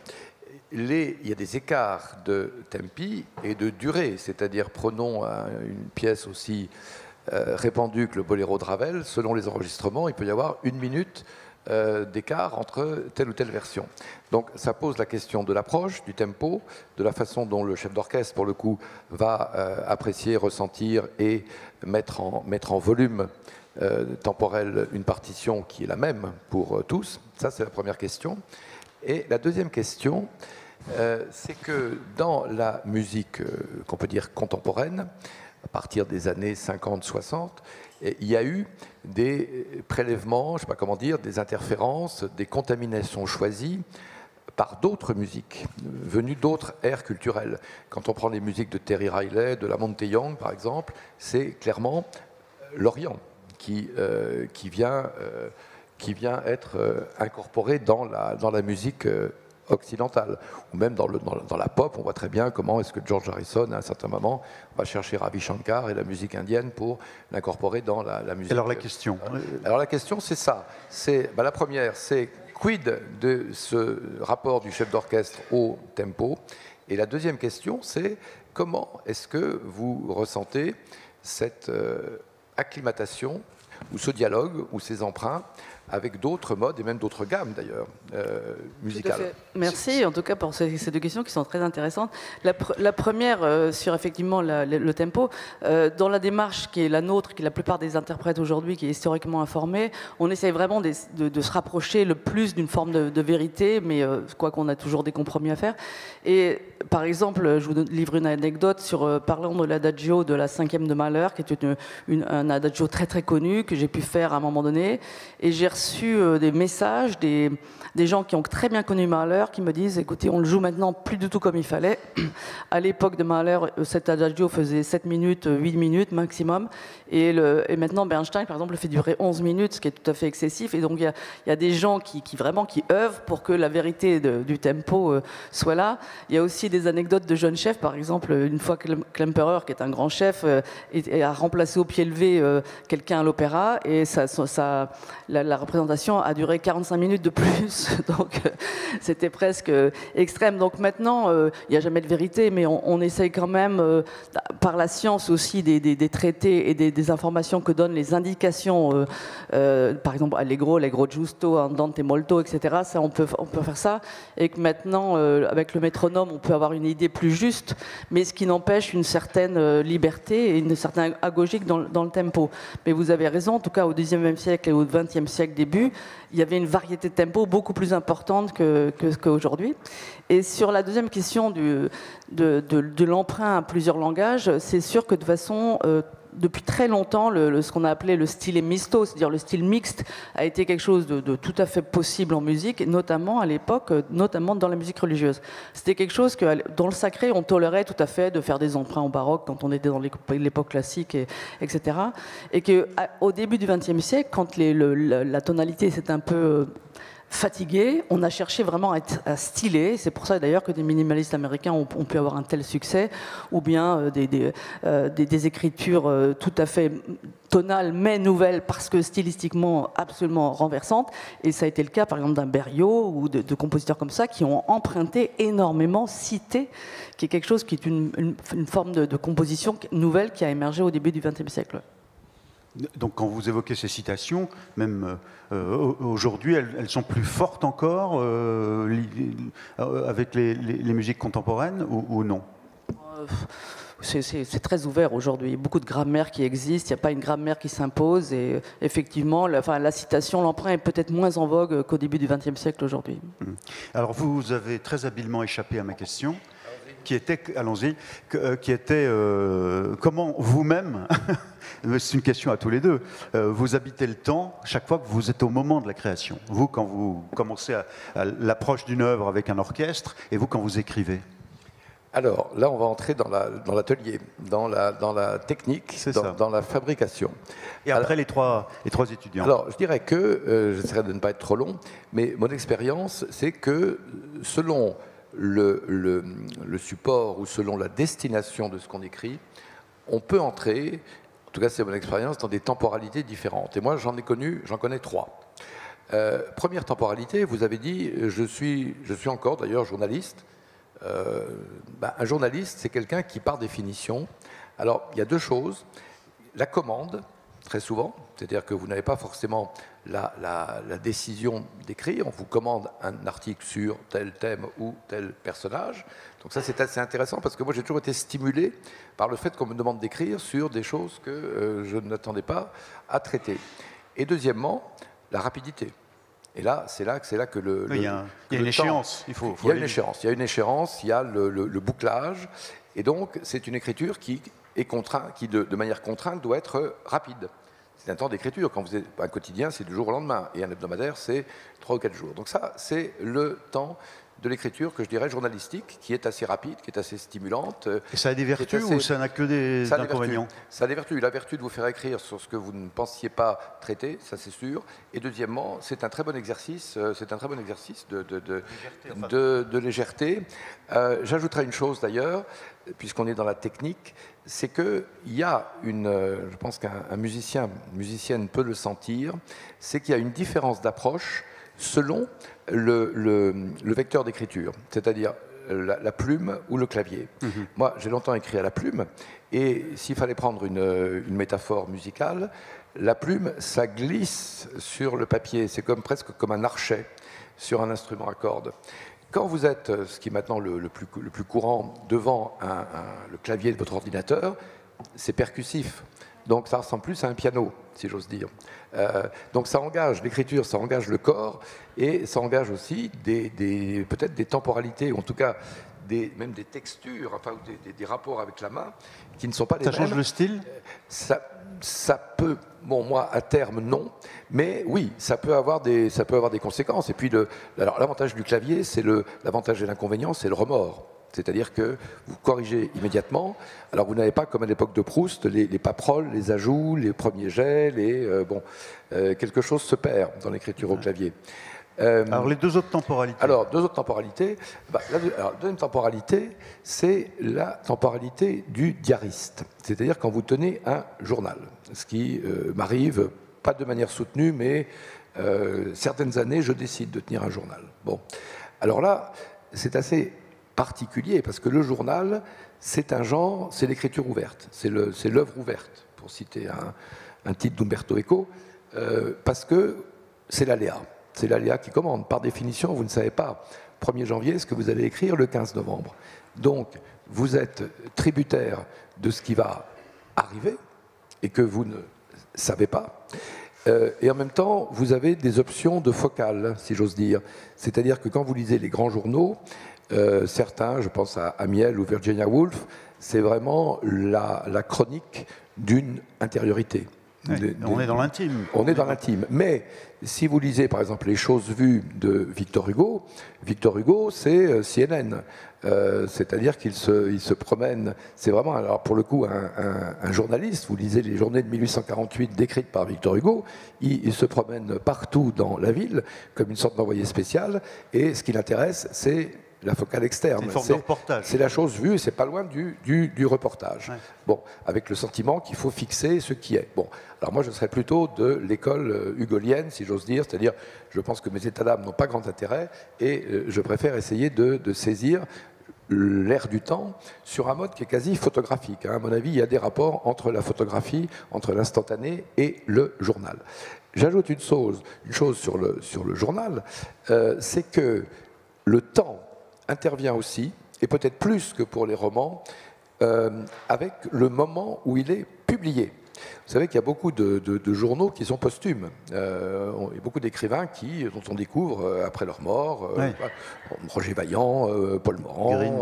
il y a des écarts de tempi et de durée. C'est-à-dire, prenons une pièce aussi répandue que le boléro de Ravel, selon les enregistrements, il peut y avoir 1 minute d'écart entre telle ou telle version. Donc ça pose la question de l'approche, du tempo, de la façon dont le chef d'orchestre, pour le coup, va apprécier, ressentir et mettre en volume temporel une partition qui est la même pour tous. Ça, c'est la première question. Et la deuxième question, c'est que dans la musique qu'on peut dire contemporaine, à partir des années 50-60, il y a eu des prélèvements, je ne sais pas comment dire, des interférences, des contaminations choisies par d'autres musiques, venues d'autres aires culturelles. Quand on prend les musiques de Terry Riley, de la Monte Young, par exemple, c'est clairement l'Orient qui vient être incorporé dans la musique occidentale. Ou même dans la pop, on voit très bien comment est-ce que George Harrison, à un certain moment, va chercher Ravi Shankar et la musique indienne pour l'incorporer dans la musique. Alors la question Alors la question, c'est ça. La première, c'est quid de ce rapport du chef d'orchestre au tempo? Et la deuxième question, c'est comment est-ce que vous ressentez cette acclimatation ou ce dialogue ou ces emprunts avec d'autres modes et même d'autres gammes d'ailleurs musicales. Merci en tout cas pour ces 2 questions qui sont très intéressantes. La première sur effectivement le tempo, dans la démarche qui est la nôtre, qui est la plupart des interprètes aujourd'hui, qui est historiquement informée, on essaye vraiment de se rapprocher le plus d'une forme de vérité, mais quoi qu'on a toujours des compromis à faire. Et par exemple, je vous livre une anecdote parlant de l'adagio de la 5e de Mahler, qui est un adagio très très connu que j'ai pu faire à un moment donné, et j'ai reçu des messages, des gens qui ont très bien connu Mahler, qui me disent, écoutez, on le joue maintenant plus du tout comme il fallait. À l'époque de Mahler, cet adagio faisait 7 minutes, 8 minutes maximum. Et maintenant, Bernstein, par exemple, le fait durer 11 minutes, ce qui est tout à fait excessif. Et donc, il y a des gens qui œuvrent pour que la vérité du tempo soit là. Il y a aussi des anecdotes de jeunes chefs. Par exemple, une fois que Klemperer, qui est un grand chef, a remplacé au pied levé quelqu'un à l'opéra, et la représentation a duré 45 minutes de plus. Donc, c'était presque extrême. Donc maintenant, il n'y a jamais de vérité, mais on essaye quand même, par la science aussi, des traités et des informations que donnent les indications, par exemple Allegro giusto, andante molto, etc. Ça, on peut faire ça, et que maintenant, avec le métronome, on peut avoir une idée plus juste, mais ce qui n'empêche une certaine liberté et une certaine agogique dans le tempo. Mais vous avez raison, en tout cas au XIXe siècle et au XXe siècle début, il y avait une variété de tempo beaucoup plus importante qu'aujourd'hui. Et sur la deuxième question de l'emprunt à plusieurs langages, c'est sûr que de façon... depuis très longtemps, ce qu'on a appelé le style misto, c'est-à-dire le style mixte, a été quelque chose de tout à fait possible en musique, et notamment à l'époque, notamment dans la musique religieuse. C'était quelque chose que, dans le sacré, on tolérait tout à fait de faire des emprunts au baroque quand on était dans l'époque classique, etc. Et qu'au début du XXe siècle, quand la tonalité s'est un peu... fatigué, on a cherché vraiment à styler. C'est pour ça d'ailleurs que des minimalistes américains ont pu avoir un tel succès, ou bien des écritures tout à fait tonales mais nouvelles parce que stylistiquement absolument renversantes. Et ça a été le cas par exemple d'un Berlioz ou de compositeurs comme ça qui ont emprunté énormément, cité, qui est quelque chose qui est une forme de composition nouvelle qui a émergé au début du XXe siècle. Donc quand vous évoquez ces citations, même aujourd'hui, elles sont plus fortes encore avec les musiques contemporaines ou non? C'est très ouvert aujourd'hui. Il y a beaucoup de grammaire qui existent, il n'y a pas une grammaire qui s'impose. Et effectivement, la citation, l'emprunt est peut-être moins en vogue qu'au début du XXe siècle aujourd'hui. Alors vous avez très habilement échappé à ma question. Qui était, allons-y, qui était comment vous-même, c'est une question à tous les deux, vous habitez le temps chaque fois que vous êtes au moment de la création. Vous, quand vous commencez à l'approche d'une œuvre avec un orchestre, et vous, quand vous écrivez. Alors, là, on va entrer dans l'atelier, dans la technique, dans la fabrication. Et après, les trois étudiants. Alors, je dirais que, j'essaierai de ne pas être trop long, mais mon expérience, c'est que selon le support ou selon la destination de ce qu'on écrit, on peut entrer, en tout cas c'est mon expérience, dans des temporalités différentes. Et moi j'en connais 3. Première temporalité, vous avez dit, je suis encore d'ailleurs journaliste. Un journaliste, c'est quelqu'un qui par définition, alors il y a 2 choses, la commande, très souvent, c'est-à-dire que vous n'avez pas forcément la décision d'écrire, on vous commande un article sur tel thème ou tel personnage. Donc ça c'est assez intéressant parce que moi j'ai toujours été stimulé par le fait qu'on me demande d'écrire sur des choses que je n'attendais pas à traiter. Et deuxièmement, la rapidité. Et là, c'est là que il y a une échéance. Il y a une échéance. Il y a une échéance, il y a le bouclage. Et donc c'est une écriture qui est contrainte, qui de manière contrainte doit être rapide. C'est un temps d'écriture. Quand vous êtes un quotidien, c'est du jour au lendemain. Et un hebdomadaire, c'est 3 ou 4 jours. Donc ça, c'est le temps de l'écriture que je dirais journalistique, qui est assez rapide, qui est assez stimulante. Et ça a des vertus ou ça n'a que des inconvénients? Ça a des vertus. La vertu de vous faire écrire sur ce que vous ne pensiez pas traiter, ça c'est sûr. Et deuxièmement, c'est un très bon exercice. C'est un très bon exercice de légèreté. J'ajouterai une chose d'ailleurs, puisqu'on est dans la technique, c'est qu'il y a je pense qu'un musicien, une musicienne peut le sentir, c'est qu'il y a une différence d'approche selon le vecteur d'écriture, c'est-à-dire la plume ou le clavier. Moi, j'ai longtemps écrit à la plume, et s'il fallait prendre une métaphore musicale, la plume, ça glisse sur le papier, c'est presque comme un archet sur un instrument à cordes. Quand vous êtes, ce qui est maintenant le plus courant, devant le clavier de votre ordinateur, c'est percussif. Donc ça ressemble plus à un piano, si j'ose dire. Donc ça engage l'écriture, ça engage le corps, et ça engage aussi peut-être des temporalités, ou en tout cas même des textures, enfin des rapports avec la main qui ne sont pas les mêmes. Ça change le style? Ça peut, bon, moi à terme non, mais oui, ça peut avoir des conséquences. Et puis alors l'avantage du clavier, l'avantage et l'inconvénient, c'est le remords. C'est-à-dire que vous corrigez immédiatement. Alors vous n'avez pas, comme à l'époque de Proust, les paperoles, les ajouts, les premiers jets, quelque chose se perd dans l'écriture au clavier. Alors les deux autres temporalités. Alors, deux autres temporalités. La deuxième temporalité, c'est la temporalité du diariste. C'est-à-dire quand vous tenez un journal. Ce qui m'arrive, pas de manière soutenue, mais certaines années, je décide de tenir un journal. Bon. Alors là, c'est assez particulier, parce que le journal, c'est un genre, c'est l'écriture ouverte, c'est l'œuvre ouverte, pour citer un titre d'Umberto Eco, parce que c'est l'aléa. C'est l'aléa qui commande. Par définition, vous ne savez pas, 1er janvier, ce que vous allez écrire le 15 novembre. Donc, vous êtes tributaire de ce qui va arriver, et que vous ne savez pas. Et en même temps, vous avez des options de focale, si j'ose dire. C'est-à-dire que quand vous lisez les grands journaux, certains, je pense à Amiel ou Virginia Woolf, c'est vraiment la chronique d'une intériorité. On est dans l'intime. On est dans l'intime. Mais si vous lisez par exemple Les choses vues de Victor Hugo, c'est CNN. C'est-à-dire qu'il se promène. C'est vraiment, alors pour le coup, un journaliste. Vous lisez les journées de 1848 décrites par Victor Hugo. Il se promène partout dans la ville comme une sorte d'envoyé spécial. Et ce qui l'intéresse, c'est la focale externe. C'est une forme de reportage. C'est la chose vue et c'est pas loin du reportage. Ouais. Bon, avec le sentiment qu'il faut fixer ce qui est. Bon, alors moi je serais plutôt de l'école hugolienne, si j'ose dire, c'est-à-dire je pense que mes états d'âme n'ont pas grand intérêt et je préfère essayer de saisir l'air du temps sur un mode qui est quasi photographique. À mon avis, il y a des rapports entre la photographie, entre l'instantané et le journal. J'ajoute une chose sur le journal, c'est que le temps intervient aussi, et peut-être plus que pour les romans, avec le moment où il est publié. Vous savez qu'il y a beaucoup de journaux qui sont posthumes. Il y a beaucoup d'écrivains dont on découvre après leur mort, Roger Vaillant, Paul Morand,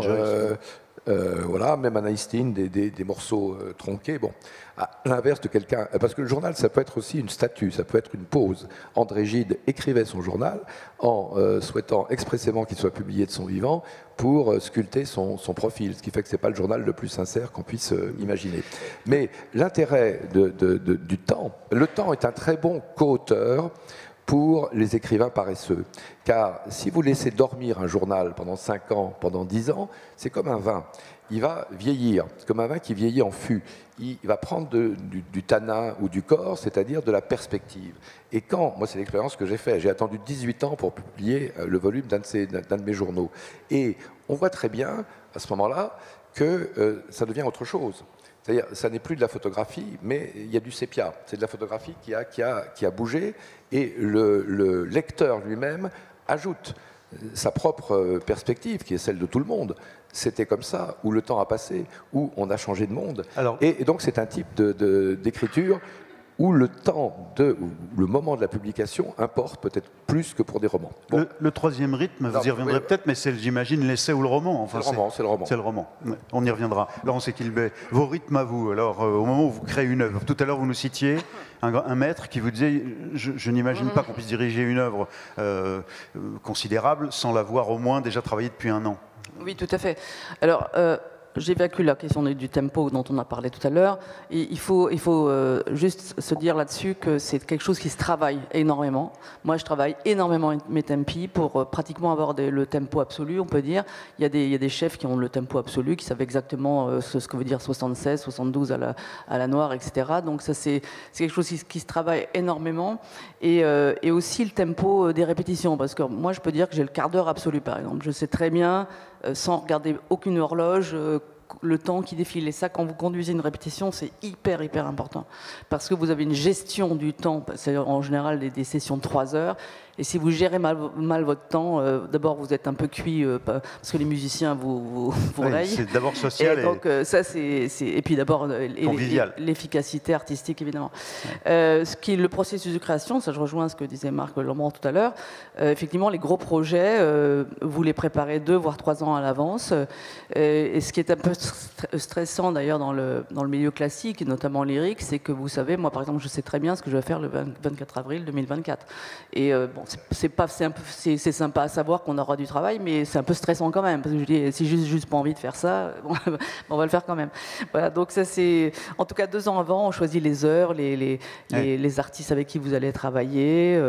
voilà, même Anaïs Nin, des morceaux tronqués. Bon, à l'inverse de quelqu'un, parce que le journal, ça peut être aussi une statue, ça peut être une pause. André Gide écrivait son journal en souhaitant expressément qu'il soit publié de son vivant pour sculpter son profil, ce qui fait que c'est pas le journal le plus sincère qu'on puisse imaginer. Mais l'intérêt du temps, le temps est un très bon co-auteur pour les écrivains paresseux. Car si vous laissez dormir un journal pendant 5 ans, pendant 10 ans, c'est comme un vin. Il va vieillir. C'est comme un vin qui vieillit en fût. Il va prendre du tanin ou du corps, c'est-à-dire de la perspective. Et quand, moi c'est l'expérience que j'ai faite, j'ai attendu 18 ans pour publier le volume d'un de mes journaux. Et on voit très bien, à ce moment-là, que ça devient autre chose. C'est-à-dire, ça n'est plus de la photographie, mais il y a du sépia. C'est de la photographie qui a bougé, et le lecteur lui-même ajoute sa propre perspective, qui est celle de tout le monde. C'était comme ça, où le temps a passé, où on a changé de monde. Alors, et donc c'est un type d'écriture où le le moment de la publication importe peut-être plus que pour des romans. Bon. Le troisième rythme, vous y reviendrez peut-être, mais c'est, j'imagine, l'essai ou le roman. Enfin, c'est le roman. C'est le roman. On y reviendra. Laurence Equilbet, vos rythmes à vous. Alors, au moment où vous créez une œuvre, tout à l'heure vous nous citiez un maître qui vous disait je n'imagine pas qu'on puisse diriger une œuvre considérable sans l'avoir au moins déjà travaillé depuis 1 an. Oui, tout à fait. Alors, j'évacue la question du tempo dont on a parlé tout à l'heure. Il faut juste se dire là-dessus que c'est quelque chose qui se travaille énormément. Moi, je travaille énormément mes tempi pour pratiquement avoir le tempo absolu, on peut dire. Il y a des chefs qui ont le tempo absolu, qui savent exactement ce que veut dire 76, 72 à la noire, etc. Donc ça, c'est quelque chose qui se travaille énormément. Et aussi le tempo des répétitions, parce que moi, je peux dire que j'ai le quart d'heure absolu, par exemple. Je sais très bien, sans regarder aucune horloge, le temps qui défile. Et ça, quand vous conduisez une répétition, c'est hyper important. Parce que vous avez une gestion du temps, c'est en général des sessions de 3 heures, Et si vous gérez mal votre temps, d'abord vous êtes un peu cuit parce que les musiciens vous rayent. C'est d'abord social et donc ça et puis d'abord l'efficacité artistique évidemment. Ce qui est le processus de création, ça je rejoins ce que disait Marc Lambron tout à l'heure. Effectivement, les gros projets, vous les préparez 2 voire 3 ans à l'avance. Et ce qui est un peu stressant d'ailleurs dans le milieu classique, notamment lyrique, c'est que vous savez, moi par exemple, je sais très bien ce que je vais faire le 24 avril 2024. Et bon, c'est sympa à savoir qu'on aura du travail, mais c'est un peu stressant quand même, parce que je dis, si j'ai juste pas envie de faire ça, bon, on va le faire quand même. Voilà, donc ça c'est, en tout cas 2 ans avant, on choisit les heures, les artistes avec qui vous allez travailler.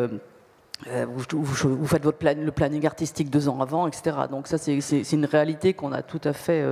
Vous faites le planning artistique 2 ans avant, etc. Donc ça, c'est une réalité qu'on a tout à fait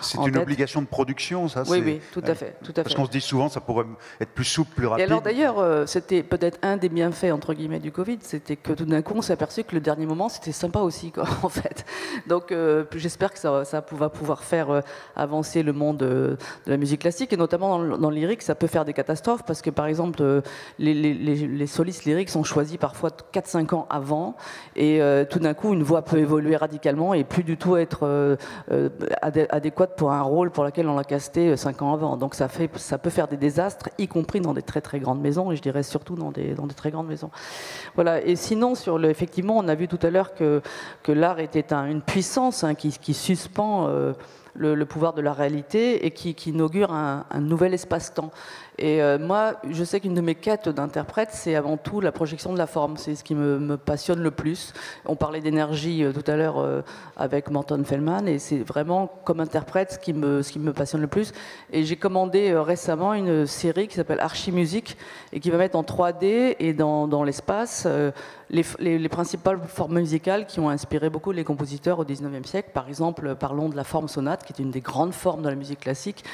c'est une obligation de production, ça. Oui, tout à fait. Parce qu'on se dit souvent, ça pourrait être plus souple, plus rapide. Et alors d'ailleurs, c'était peut-être un des bienfaits entre guillemets du Covid, c'était que tout d'un coup, on s'est aperçu que le dernier moment, c'était sympa aussi, quoi, en fait. Donc j'espère que ça va pouvoir faire avancer le monde de la musique classique, et notamment dans le lyrique, ça peut faire des catastrophes, parce que par exemple, les solistes lyriques sont choisis parfois 4-5 ans avant, et tout d'un coup une voix peut évoluer radicalement et plus du tout être adéquate pour un rôle pour lequel on l'a casté 5 ans avant. Donc ça peut faire des désastres, y compris dans des très très grandes maisons, et je dirais surtout dans des très grandes maisons. Voilà. Et sinon, effectivement, on a vu tout à l'heure que l'art était une puissance qui suspend le pouvoir de la réalité et qui inaugure un nouvel espace-temps. Et moi, je sais qu'une de mes quêtes d'interprète, c'est avant tout la projection de la forme. C'est ce qui me passionne le plus. On parlait d'énergie tout à l'heure avec Morton Feldman, et c'est vraiment, comme interprète, ce qui me passionne le plus. Et j'ai commandé récemment une série qui s'appelle Archimusique, et qui va mettre en 3D et dans l'espace les principales formes musicales qui ont inspiré beaucoup les compositeurs au XIXe siècle. Par exemple, parlons de la forme sonate, qui est une des grandes formes de la musique classique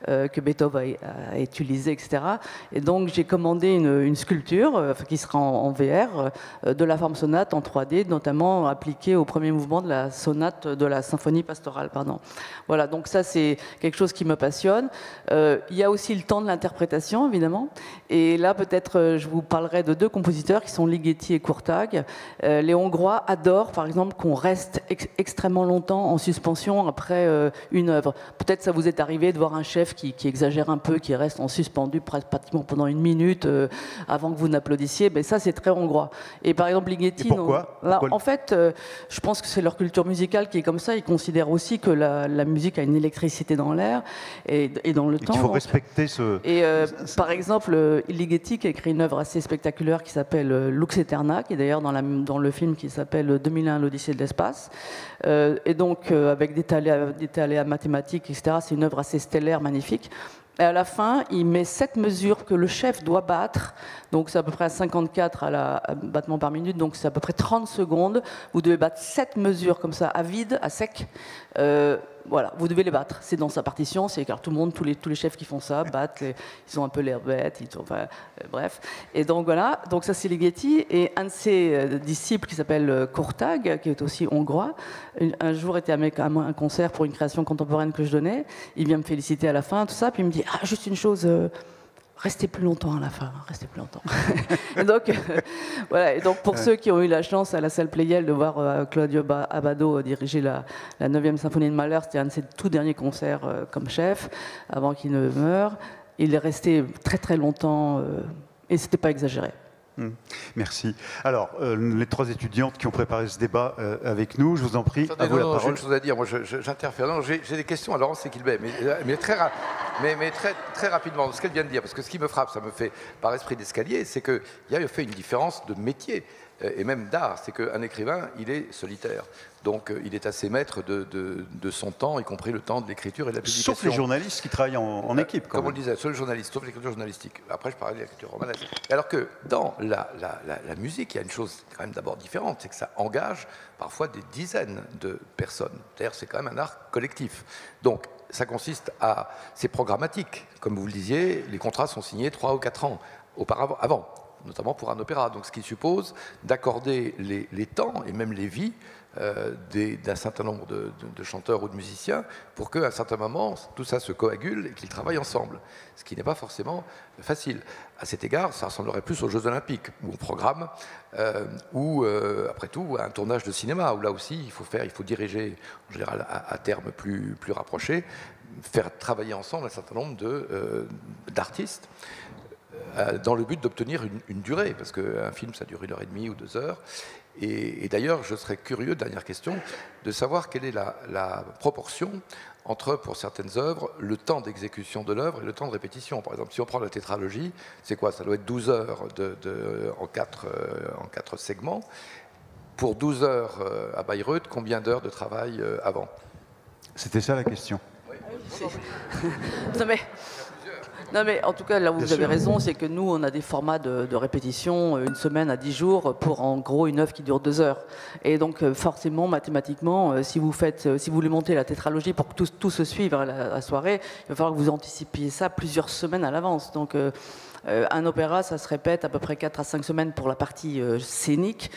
que Beethoven a utilisée, etc. Et donc j'ai commandé une sculpture qui sera en VR de la forme sonate en 3D, notamment appliquée au premier mouvement de la sonate de la symphonie pastorale. Voilà, donc ça c'est quelque chose qui me passionne. Il y a aussi le temps de l'interprétation, évidemment. Et là peut-être je vous parlerai de 2 compositeurs qui sont Ligeti et Kurtág. Les Hongrois adorent par exemple qu'on reste extrêmement longtemps en suspension après une œuvre. Peut-être ça vous est arrivé de voir un chef qui exagère un peu, qui reste en suspendu pratiquement pendant 1 minute avant que vous n'applaudissiez. Mais ça c'est très hongrois. Et par exemple Ligeti, pourquoi en fait je pense que c'est leur culture musicale qui est comme ça. Ils considèrent aussi que la musique a une électricité dans l'air et dans le temps. Il faut respecter ce... Et par exemple Ligeti qui a écrit une œuvre assez spectaculaire qui s'appelle Lux Aeterna, qui est d'ailleurs dans le film qui s'appelle 2001 l'Odyssée de l'espace, et donc avec des aléas mathématiques, etc. C'est une œuvre assez stellaire, magnifique. Et à la fin, il met 7 mesures que le chef doit battre. Donc c'est à peu près à 54 battements par minute, donc c'est à peu près 30 secondes. Vous devez battre 7 mesures comme ça, à vide, à sec. Voilà, vous devez les battre. C'est dans sa partition, c'est car tout le monde, tous les chefs qui font ça, battent, ils ont un peu l'air bêtes, bref. Et donc voilà, donc ça c'est Ligeti. Et un de ses disciples qui s'appelle Kurtág, qui est aussi hongrois, un jour était à un concert pour une création contemporaine que je donnais. Il vient me féliciter à la fin, tout ça, puis il me dit « Ah, juste une chose... restez plus longtemps à la fin, restez plus longtemps. » Et donc, voilà. Et donc, pour ceux qui ont eu la chance à la salle Pleyel de voir Claudio Abbado diriger la 9e symphonie de Mahler, c'était un de ses tout derniers concerts comme chef, avant qu'il ne meure. Il est resté très très longtemps et c'était pas exagéré. Merci. Alors, les 3 étudiantes qui ont préparé ce débat avec nous, je vous en prie, à vous la parole. J'ai une chose à dire, moi j'interfère. Non, j'ai des questions à Laurence Ekilbé, mais très rapidement, ce qu'elle vient de dire, parce que ce qui me frappe, ça me fait par esprit d'escalier, c'est qu'il y a fait une différence de métier, et même d'art, c'est qu'un écrivain, il est solitaire. Donc il est assez maître de son temps, y compris le temps de l'écriture et de la publication. Sauf les journalistes qui travaillent en équipe. Comme on le disait, sauf les journalistes, sauf l'écriture journalistique. Après, je parlais de l'écriture romanesque. Alors que dans la musique, il y a une chose quand même d'abord différente, c'est que ça engage parfois des dizaines de personnes. D'ailleurs, c'est quand même un art collectif. Donc, ça consiste c'est programmatique. Comme vous le disiez, les contrats sont signés 3 ou 4 ans avant. notamment pour un opéra. Donc ce qui suppose d'accorder les temps et même les vies d'un certain nombre de chanteurs ou de musiciens pour qu'à un certain moment, tout ça se coagule et qu'ils travaillent ensemble. Ce qui n'est pas forcément facile. À cet égard, ça ressemblerait plus aux Jeux Olympiques, ou au programme, ou après tout, à un tournage de cinéma, où là aussi, il faut diriger, en général, à terme plus rapproché, faire travailler ensemble un certain nombre d'artistes, dans le but d'obtenir une durée, parce qu'un film, ça dure 1h30 ou 2 heures. Et d'ailleurs, je serais curieux, dernière question, de savoir quelle est la proportion entre, pour certaines œuvres, le temps d'exécution de l'œuvre et le temps de répétition. Par exemple, si on prend la tétralogie, c'est quoi? Ça doit être 12 heures en 4 segments. Pour 12 heures à Bayreuth, combien d'heures de travail avant? C'était ça la question. Non mais en tout cas, là où vous avez raison, c'est que nous, on a des formats de répétition, 1 semaine à 10 jours, pour en gros une œuvre qui dure 2 heures. Et donc forcément, mathématiquement, si vous voulez monter la tétralogie pour que tout se suive à la soirée, il va falloir que vous anticipiez ça plusieurs semaines à l'avance. Donc un opéra, ça se répète à peu près 4 à 5 semaines pour la partie scénique.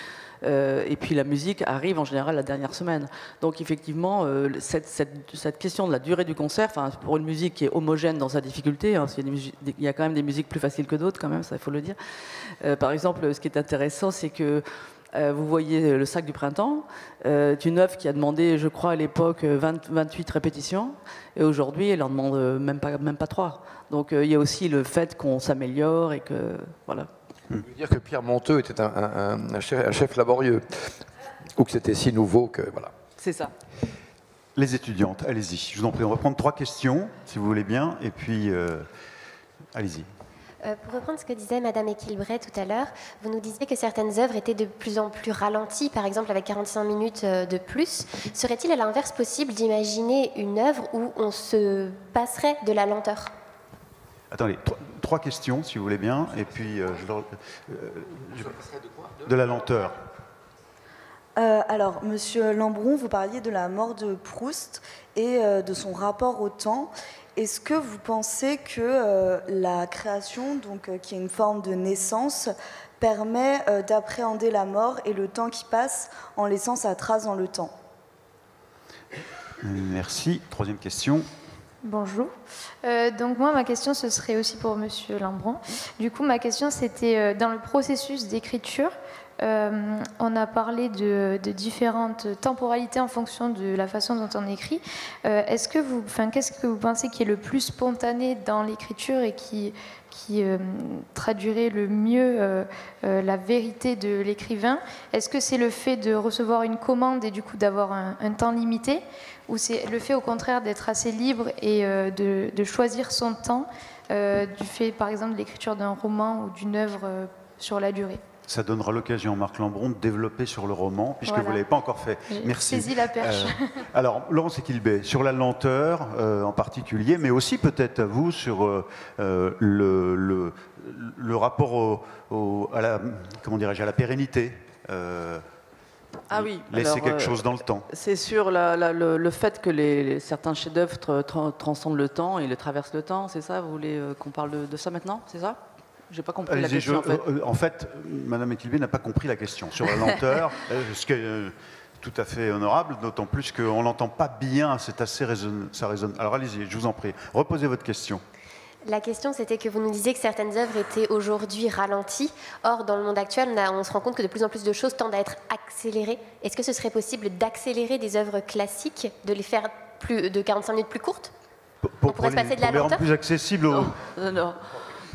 Et puis la musique arrive en général la dernière semaine. Donc effectivement, cette question de la durée du concert, pour une musique qui est homogène dans sa difficulté, hein, il y a quand même des musiques plus faciles que d'autres, quand même, ça il faut le dire. Par exemple, ce qui est intéressant, c'est que vous voyez Le Sac du Printemps, une œuvre qui a demandé, je crois à l'époque, 28 répétitions, et aujourd'hui elle en demande même pas 3. Donc il y a aussi le fait qu'on s'améliore et que voilà. Je veux dire que Pierre Monteux était un chef laborieux, ou que c'était si nouveau que voilà. C'est ça. Les étudiantes, allez-y. Je vous en prie, on va prendre 3 questions, si vous voulez bien, et puis allez-y. Pour reprendre ce que disait Madame Equilbret tout à l'heure, vous nous disiez que certaines œuvres étaient de plus en plus ralenties, par exemple avec 45 minutes de plus. Serait-il à l'inverse possible d'imaginer une œuvre où on se passerait de la lenteur ? Attendez, 3 questions, si vous voulez bien, et puis de la lenteur. Alors, Monsieur Lambron, vous parliez de la mort de Proust et de son rapport au temps. Est-ce que vous pensez que la création, donc, qui est une forme de naissance, permet d'appréhender la mort et le temps qui passe en laissant sa trace dans le temps? Merci. 3e question. Bonjour. Donc moi, ma question, ce serait aussi pour Monsieur Lambron. Du coup, ma question, c'était dans le processus d'écriture, on a parlé de différentes temporalités en fonction de la façon dont on écrit. Qu'est-ce que vous pensez qui est le plus spontané dans l'écriture et qui traduirait le mieux la vérité de l'écrivain? Est-ce que c'est le fait de recevoir une commande et du coup d'avoir un temps limité, ou c'est le fait au contraire d'être assez libre et de choisir son temps du fait par exemple de l'écriture d'un roman ou d'une œuvre sur la durée? Ça donnera l'occasion, Marc Lambron, de développer sur le roman, puisque vous ne l'avez pas encore fait. Merci. Saisi la perche. Alors, Laurence Equilbet, sur la lenteur en particulier, mais aussi peut-être à vous sur le rapport à la pérennité. Ah oui. Laisser quelque chose dans le temps. C'est sûr, le fait que certains chefs-d'œuvre transcendent le temps et le traversent le temps, c'est ça? Vous voulez qu'on parle de ça maintenant? C'est ça? J'ai pas compris la question, en fait, Madame Equilbet n'a pas compris la question sur la lenteur, ce qui est tout à fait honorable, d'autant plus qu'on n'entend pas bien, c'est assez ça résonne. Alors allez-y, je vous en prie, reposez votre question. La question, c'était que vous nous disiez que certaines œuvres étaient aujourd'hui ralenties. Or, dans le monde actuel, on se rend compte que de plus en plus de choses tendent à être accélérées. Est-ce que ce serait possible d'accélérer des œuvres classiques, de les faire de 45 minutes plus courtes? On pourrait se passer de la lenteur? Pour les rendre plus accessibles aux...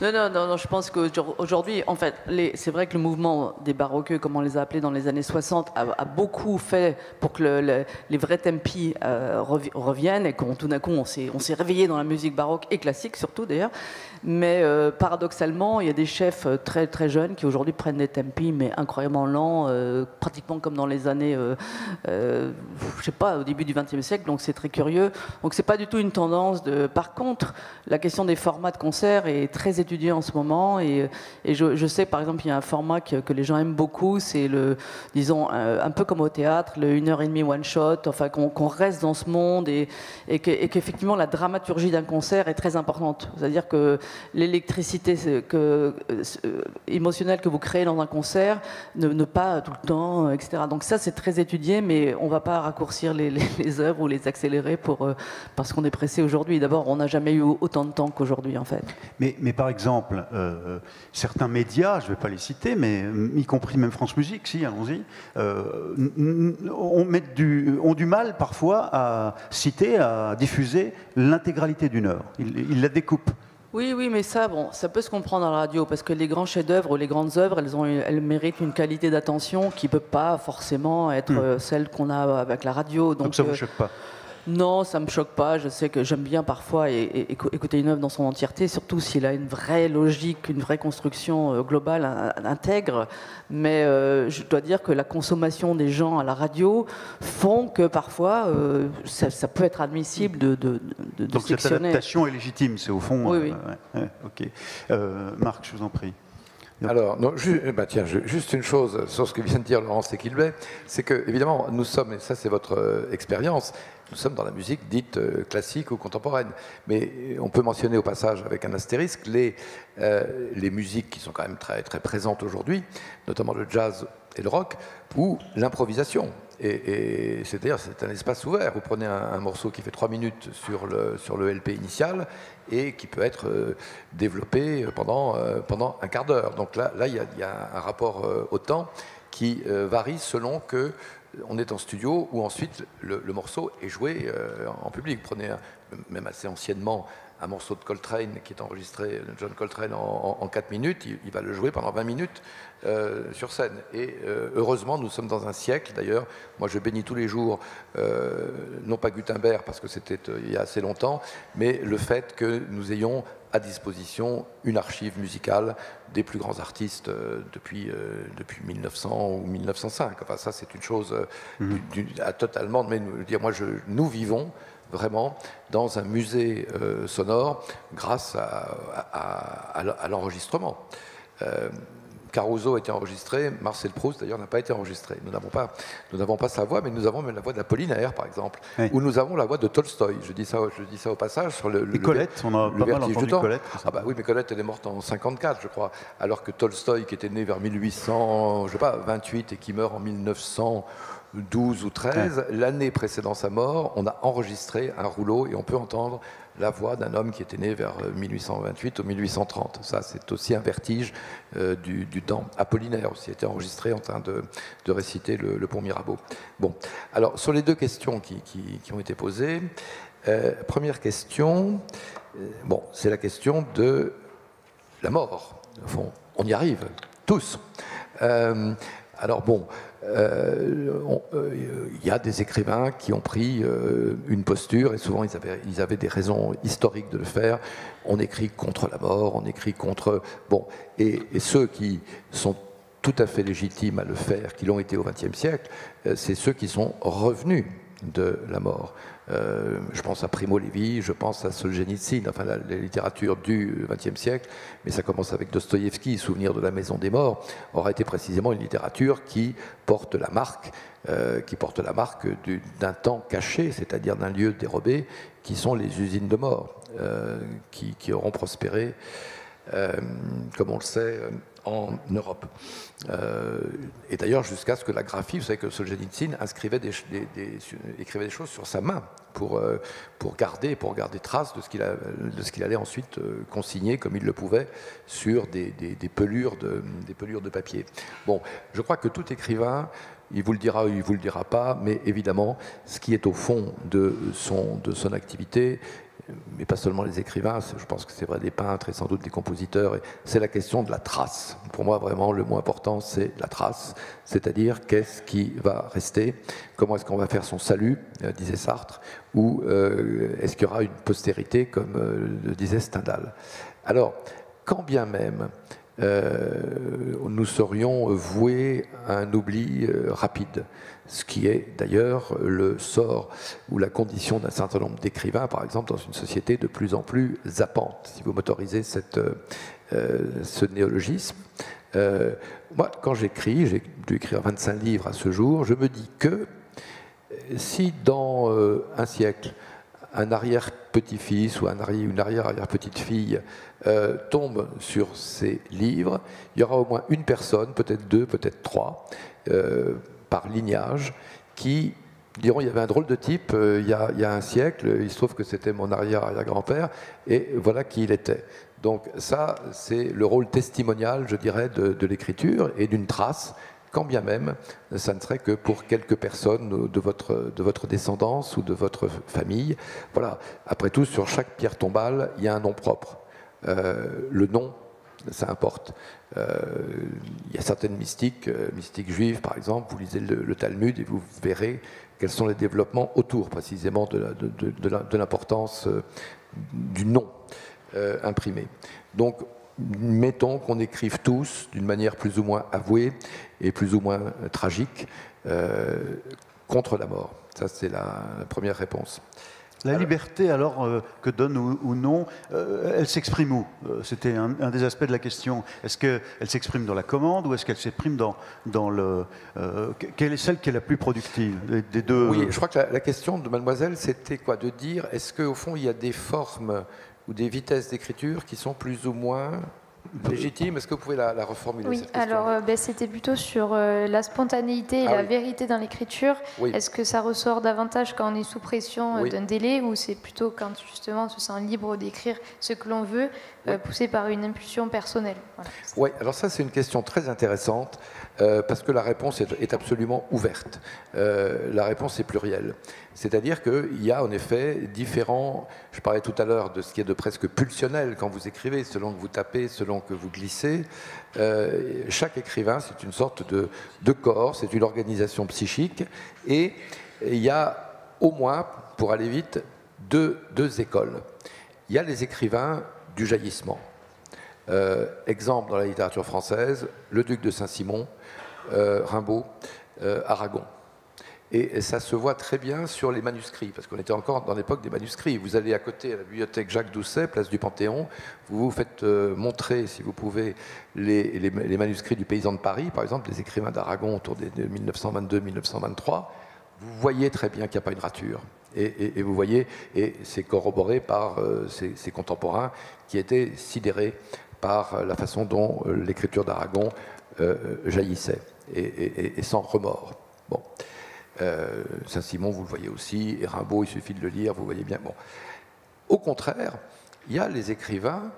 Non, je pense qu'aujourd'hui, en fait, c'est vrai que le mouvement des baroqueux, comme on les a appelés dans les années 60, a beaucoup fait pour que les vrais tempi reviennent et qu'on tout d'un coup, on s'est réveillé dans la musique baroque et classique surtout d'ailleurs. Mais paradoxalement, il y a des chefs très, très jeunes qui aujourd'hui prennent des tempi, mais incroyablement lents, pratiquement comme dans les années, je sais pas, au début du XXe siècle, donc c'est très curieux. Donc c'est pas du tout une tendance Par contre, la question des formats de concert est très étudiée étudié en ce moment, et je sais par exemple il y a un format que les gens aiment beaucoup, c'est disons un peu comme au théâtre, le 1h30 one shot, enfin qu'on reste dans ce monde et qu'effectivement la dramaturgie d'un concert est très importante. C'est-à-dire que l'électricité émotionnelle que vous créez dans un concert, ne pas tout le temps, etc. Donc ça c'est très étudié, mais on ne va pas raccourcir les œuvres ou les accélérer parce qu'on est pressé aujourd'hui. D'abord, on n'a jamais eu autant de temps qu'aujourd'hui, en fait. Mais par exemple, certains médias, je ne vais pas les citer, mais y compris même France Musique, si, allons-y, ont du mal parfois à citer, à diffuser l'intégralité d'une œuvre. Ils la découpent. Oui, mais ça peut se comprendre à la radio, parce que les grands chefs-d'œuvre ou les grandes œuvres, elles méritent une qualité d'attention qui ne peut pas forcément être celle qu'on a avec la radio. Donc ça ne vous choque pas? Non, ça ne me choque pas. Je sais que j'aime bien parfois écouter une œuvre dans son entièreté, surtout s'il a une vraie logique, une vraie construction globale, intègre. Mais je dois dire que la consommation des gens à la radio font que parfois ça peut être admissible de Donc sectionner. Cette adaptation est légitime, c'est au fond... Oui. Ok. Marc, je vous en prie. Alors, non, juste une chose sur ce que vient de dire Laurence Equilbet, c'est que, évidemment, nous sommes, et ça c'est votre expérience, nous sommes dans la musique dite classique ou contemporaine. Mais on peut mentionner au passage, avec un astérisque, les musiques qui sont quand même très, très présentes aujourd'hui, notamment le jazz et le rock, ou l'improvisation. Et c'est-à-dire, c'est un espace ouvert. Vous prenez un morceau qui fait 3 minutes sur le LP initial et qui peut être développé pendant un quart d'heure. Donc là, il y a un rapport au temps qui varie selon que on est en studio ou ensuite le morceau est joué en public. Vous prenez même assez anciennement un morceau de Coltrane qui est enregistré, John Coltrane, en 4 minutes, il va le jouer pendant 20 minutes sur scène. Et heureusement, nous sommes dans un siècle, d'ailleurs, moi je bénis tous les jours, non pas Gutenberg, parce que c'était il y a assez longtemps, mais le fait que nous ayons à disposition une archive musicale des plus grands artistes depuis 1900 ou 1905. Enfin, ça, c'est une chose totalement... Mais nous vivons vraiment dans un musée sonore grâce à l'enregistrement. Caruso a été enregistré, Marcel Proust d'ailleurs n'a pas été enregistré. Nous n'avons pas sa voix, mais nous avons même la voix d'Apollinaire, par exemple, ou nous avons la voix de Tolstoï. Je dis ça au passage sur le. Et Colette, on a pas mal entendu Colette. Ah bah oui, mais Colette elle est morte en 54, je crois, alors que Tolstoï, qui était né vers 1828 et qui meurt en 1912 ou 13, l'année précédant sa mort, on a enregistré un rouleau et on peut entendre la voix d'un homme qui était né vers 1828 ou 1830. Ça, c'est aussi un vertige du temps. Apollinaire aussi était enregistré en train de réciter le Pont Mirabeau. Bon, alors sur les deux questions qui ont été posées, première question, c'est la question de la mort. Au fond, on y arrive, tous. Alors bon, il y a des écrivains qui ont pris une posture, et souvent ils avaient des raisons historiques de le faire. On écrit contre la mort, on écrit contre... Bon, et ceux qui sont tout à fait légitimes à le faire, qui l'ont été au XXe siècle, c'est ceux qui sont revenus de la mort. Je pense à Primo Levi, je pense à Solzhenitsyn, enfin la littérature du XXe siècle, mais ça commence avec Dostoïevski, Souvenir de la Maison des Morts, aura été précisément une littérature qui porte la marque d'un temps caché, c'est-à-dire d'un lieu dérobé, qui sont les usines de mort, qui auront prospéré, comme on le sait, en Europe. Et d'ailleurs, jusqu'à ce que la graphie, vous savez que Solzhenitsyn écrivait des choses sur sa main pour garder trace de ce qu'il allait ensuite consigner comme il le pouvait sur des pelures de papier. Bon, je crois que tout écrivain, il vous le dira ou il vous le dira pas, mais évidemment, ce qui est au fond de son activité, mais pas seulement les écrivains, je pense que c'est vrai des peintres et sans doute des compositeurs, c'est la question de la trace. Pour moi, vraiment, le mot important, c'est la trace, c'est-à-dire qu'est-ce qui va rester, comment est-ce qu'on va faire son salut, disait Sartre, ou est-ce qu'il y aura une postérité, comme le disait Stendhal. Alors, quand bien même nous serions voués à un oubli rapide, ce qui est d'ailleurs le sort ou la condition d'un certain nombre d'écrivains, par exemple, dans une société de plus en plus zappante, si vous m'autorisez cette ce néologisme. Moi, quand j'écris, j'ai dû écrire 25 livres à ce jour, je me dis que si dans un siècle, un arrière-petit-fils ou une arrière-arrière-petite-fille tombe sur ces livres, il y aura au moins une personne, peut-être deux, peut-être trois, par lignage, qui diront il y avait un drôle de type il y a un siècle, il se trouve que c'était mon arrière-arrière-grand-père, et voilà qui il était. Donc ça, c'est le rôle testimonial, je dirais, de l'écriture et d'une trace, quand bien même ça ne serait que pour quelques personnes de votre descendance ou de votre famille. Voilà. Après tout, sur chaque pierre tombale, il y a un nom propre. Le nom, ça importe. Il y a certaines mystiques juives, par exemple, vous lisez le Talmud et vous verrez quels sont les développements autour, précisément, de l'importance du nom imprimé. Donc, mettons qu'on écrive tous, d'une manière plus ou moins avouée et plus ou moins tragique, contre la mort. Ça, c'est la première réponse. La liberté, alors, que donne ou non, elle s'exprime où? C'était un des aspects de la question. Est-ce qu'elle s'exprime dans la commande ou est-ce qu'elle s'exprime dans le... quelle est celle qui est la plus productive des deux? Oui, je crois que la question de mademoiselle, c'était quoi? De dire, est-ce qu'au fond, il y a des formes ou des vitesses d'écriture qui sont plus ou moins légitimes? Est-ce que vous pouvez la reformuler? Oui, cette question? alors c'était plutôt sur la spontanéité et la vérité dans l'écriture. Oui. Est-ce que ça ressort davantage quand on est sous pression d'un délai, ou c'est plutôt quand justement on se sent libre d'écrire ce que l'on veut, poussé par une impulsion personnelle? Voilà. Oui, alors ça c'est une question très intéressante parce que la réponse est absolument ouverte. La réponse est plurielle. C'est-à-dire qu'il y a en effet différents... Je parlais tout à l'heure de ce qui est de presque pulsionnel quand vous écrivez, selon que vous tapez, selon que vous glissez. Chaque écrivain, c'est une sorte de corps, c'est une organisation psychique. Et il y a au moins, pour aller vite, deux écoles. Il y a les écrivains du jaillissement. Exemple dans la littérature française, le duc de Saint-Simon, Rimbaud, Aragon. Et ça se voit très bien sur les manuscrits, parce qu'on était encore dans l'époque des manuscrits. Vous allez à côté à la bibliothèque Jacques Doucet, place du Panthéon, vous vous faites montrer, si vous pouvez, les manuscrits du Paysan de Paris, par exemple, des écrivains d'Aragon autour de 1922-1923. Vous voyez très bien qu'il n'y a pas une rature. Et vous voyez, et c'est corroboré par ses contemporains qui étaient sidérés par la façon dont l'écriture d'Aragon jaillissait, et sans remords. Bon. Saint-Simon, vous le voyez aussi, et Rimbaud, il suffit de le lire, vous voyez bien. Bon. Au contraire, il y a les écrivains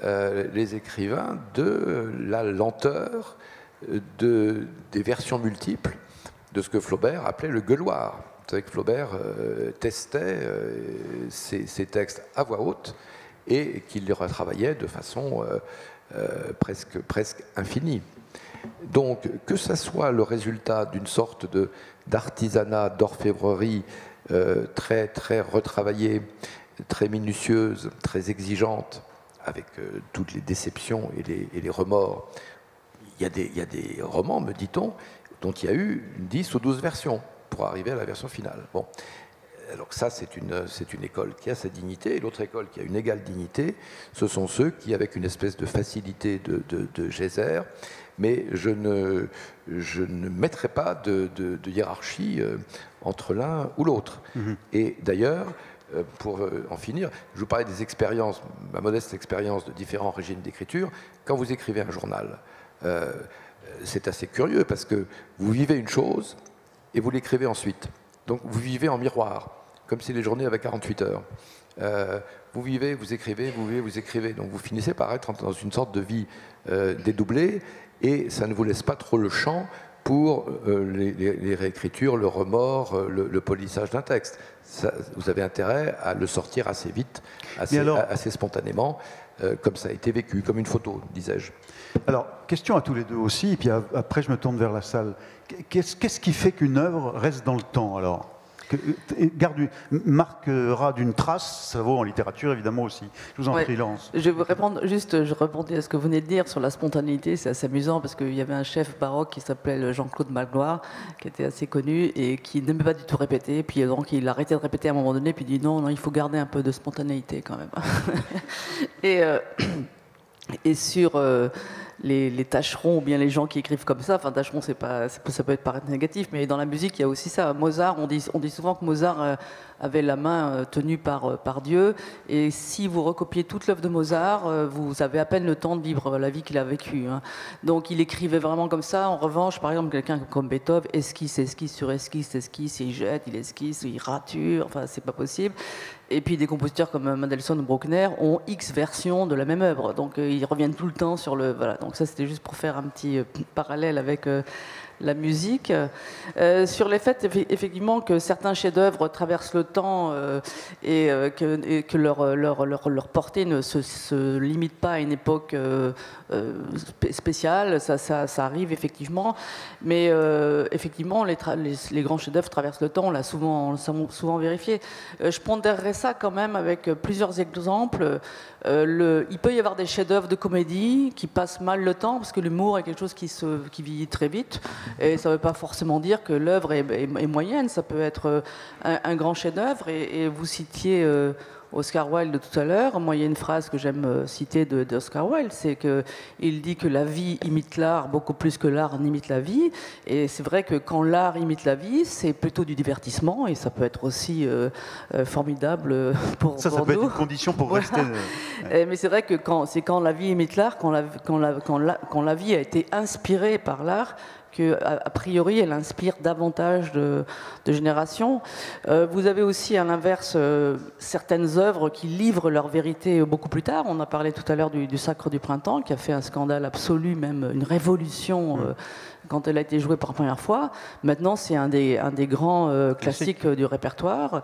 de la lenteur, des versions multiples de ce que Flaubert appelait le gueuloir. Vous savez que Flaubert testait ses textes à voix haute et qu'il les retravaillait de façon presque infinie. Donc, que ça soit le résultat d'une sorte d'artisanat, d'orfèvrerie très, très retravaillée, très minutieuse, très exigeante, avec toutes les déceptions et les remords. Il y a des romans, me dit-on, dont il y a eu 10 ou 12 versions pour arriver à la version finale. Bon. Alors ça, c'est une école qui a sa dignité, et l'autre école qui a une égale dignité, ce sont ceux qui, avec une espèce de facilité de geyser, mais je ne mettrai pas de hiérarchie entre l'un ou l'autre. Mmh. Et d'ailleurs, pour en finir, je vous parlais des expériences, ma modeste expérience de différents régimes d'écriture. Quand vous écrivez un journal, c'est assez curieux parce que vous vivez une chose et vous l'écrivez ensuite. Donc vous vivez en miroir, comme si les journées avaient 48 heures. Vous vivez, vous écrivez, vous vivez, vous écrivez. Donc vous finissez par être dans une sorte de vie dédoublée, et ça ne vous laisse pas trop le champ pour les réécritures, le remords, le polissage d'un texte. Ça, vous avez intérêt à le sortir assez vite, assez spontanément, comme ça a été vécu, comme une photo, disais-je. Alors, question à tous les deux aussi, et puis après je me tourne vers la salle. Qu'est-ce qui fait qu'une œuvre reste dans le temps, alors? Marquera d'une trace, ça vaut en littérature évidemment aussi. Je vous en prie, Laurence. Je vais répondre, je répondais à ce que vous venez de dire sur la spontanéité. C'est assez amusant parce qu'il y avait un chef baroque qui s'appelait Jean-Claude Magloire, qui était assez connu et qui n'aimait pas du tout répéter. Puis donc il arrêtait de répéter à un moment donné, puis il dit non, il faut garder un peu de spontanéité quand même. Et Et sur les tâcherons ou bien les gens qui écrivent comme ça, enfin tâcherons ça peut être paraître négatif, mais dans la musique il y a aussi ça. Mozart, on dit souvent que Mozart avait la main tenue par Dieu, et si vous recopiez toute l'œuvre de Mozart, vous avez à peine le temps de vivre la vie qu'il a vécue. Hein. Donc il écrivait vraiment comme ça. En revanche, par exemple, quelqu'un comme Beethoven, esquisse sur esquisse, il jette, il esquisse, il rature, enfin c'est pas possible. Et puis des compositeurs comme Mendelssohn ou Bruckner ont X versions de la même œuvre, donc ils reviennent tout le temps sur le... Voilà, donc ça c'était juste pour faire un petit parallèle avec la musique. Sur les faits, effectivement, que certains chefs-d'œuvre traversent le temps et que leur portée ne se limite pas à une époque spéciale, ça arrive effectivement. Mais effectivement, les grands chefs-d'œuvre traversent le temps, on l'a souvent vérifié. Je pondérerais ça quand même avec plusieurs exemples. Il peut y avoir des chefs-d'œuvre de comédie qui passent mal le temps, parce que l'humour est quelque chose qui vieillit très vite. Et ça ne veut pas forcément dire que l'œuvre est moyenne, ça peut être un grand chef-d'œuvre. Et vous citiez Oscar Wilde de tout à l'heure. Moi, il y a une phrase que j'aime citer d'Oscar Wilde, c'est qu'il dit que la vie imite l'art beaucoup plus que l'art n'imite la vie. Et c'est vrai que quand l'art imite la vie, c'est plutôt du divertissement, et ça peut être aussi formidable pour nous. Ça peut être une condition pour rester... Mais c'est vrai que quand la vie imite l'art, quand la vie a été inspirée par l'art, qu'a priori elle inspire davantage de générations. Vous avez aussi à l'inverse certaines œuvres qui livrent leur vérité beaucoup plus tard. On a parlé tout à l'heure du Sacre du Printemps, qui a fait un scandale absolu, même une révolution quand elle a été jouée pour la première fois. Maintenant c'est un des grands classiques du répertoire.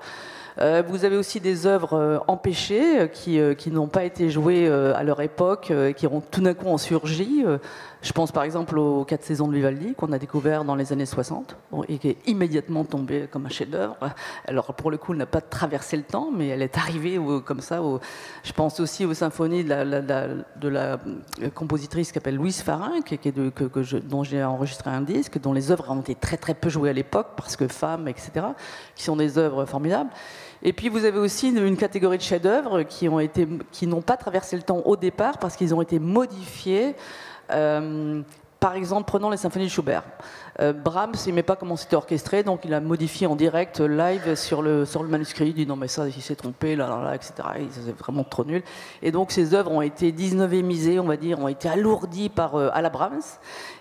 Vous avez aussi des œuvres empêchées qui n'ont pas été jouées à leur époque, qui tout d'un coup ont surgi. Je pense par exemple aux 4 saisons de Vivaldi qu'on a découvert dans les années 60 et qui est immédiatement tombé comme un chef-d'œuvre. Alors pour le coup, elle n'a pas traversé le temps, mais elle est arrivée comme ça. Je pense aussi aux symphonies de la compositrice qui s'appelle Louise Farin, dont j'ai enregistré un disque, dont les œuvres ont été très très peu jouées à l'époque parce que femmes, etc., qui sont des œuvres formidables. Et puis vous avez aussi une catégorie de chefs-d'œuvre qui n'ont pas traversé le temps au départ parce qu'ils ont été modifiés. Par exemple, prenons les symphonies de Schubert. Brahms, il n'aimait pas comment c'était orchestré, donc il a modifié en direct, live, sur le manuscrit. Il dit non mais ça, il s'est trompé, là, etc. C'est vraiment trop nul. Et donc ces œuvres ont été 19e, on va dire, ont été alourdies par Ala Brahms.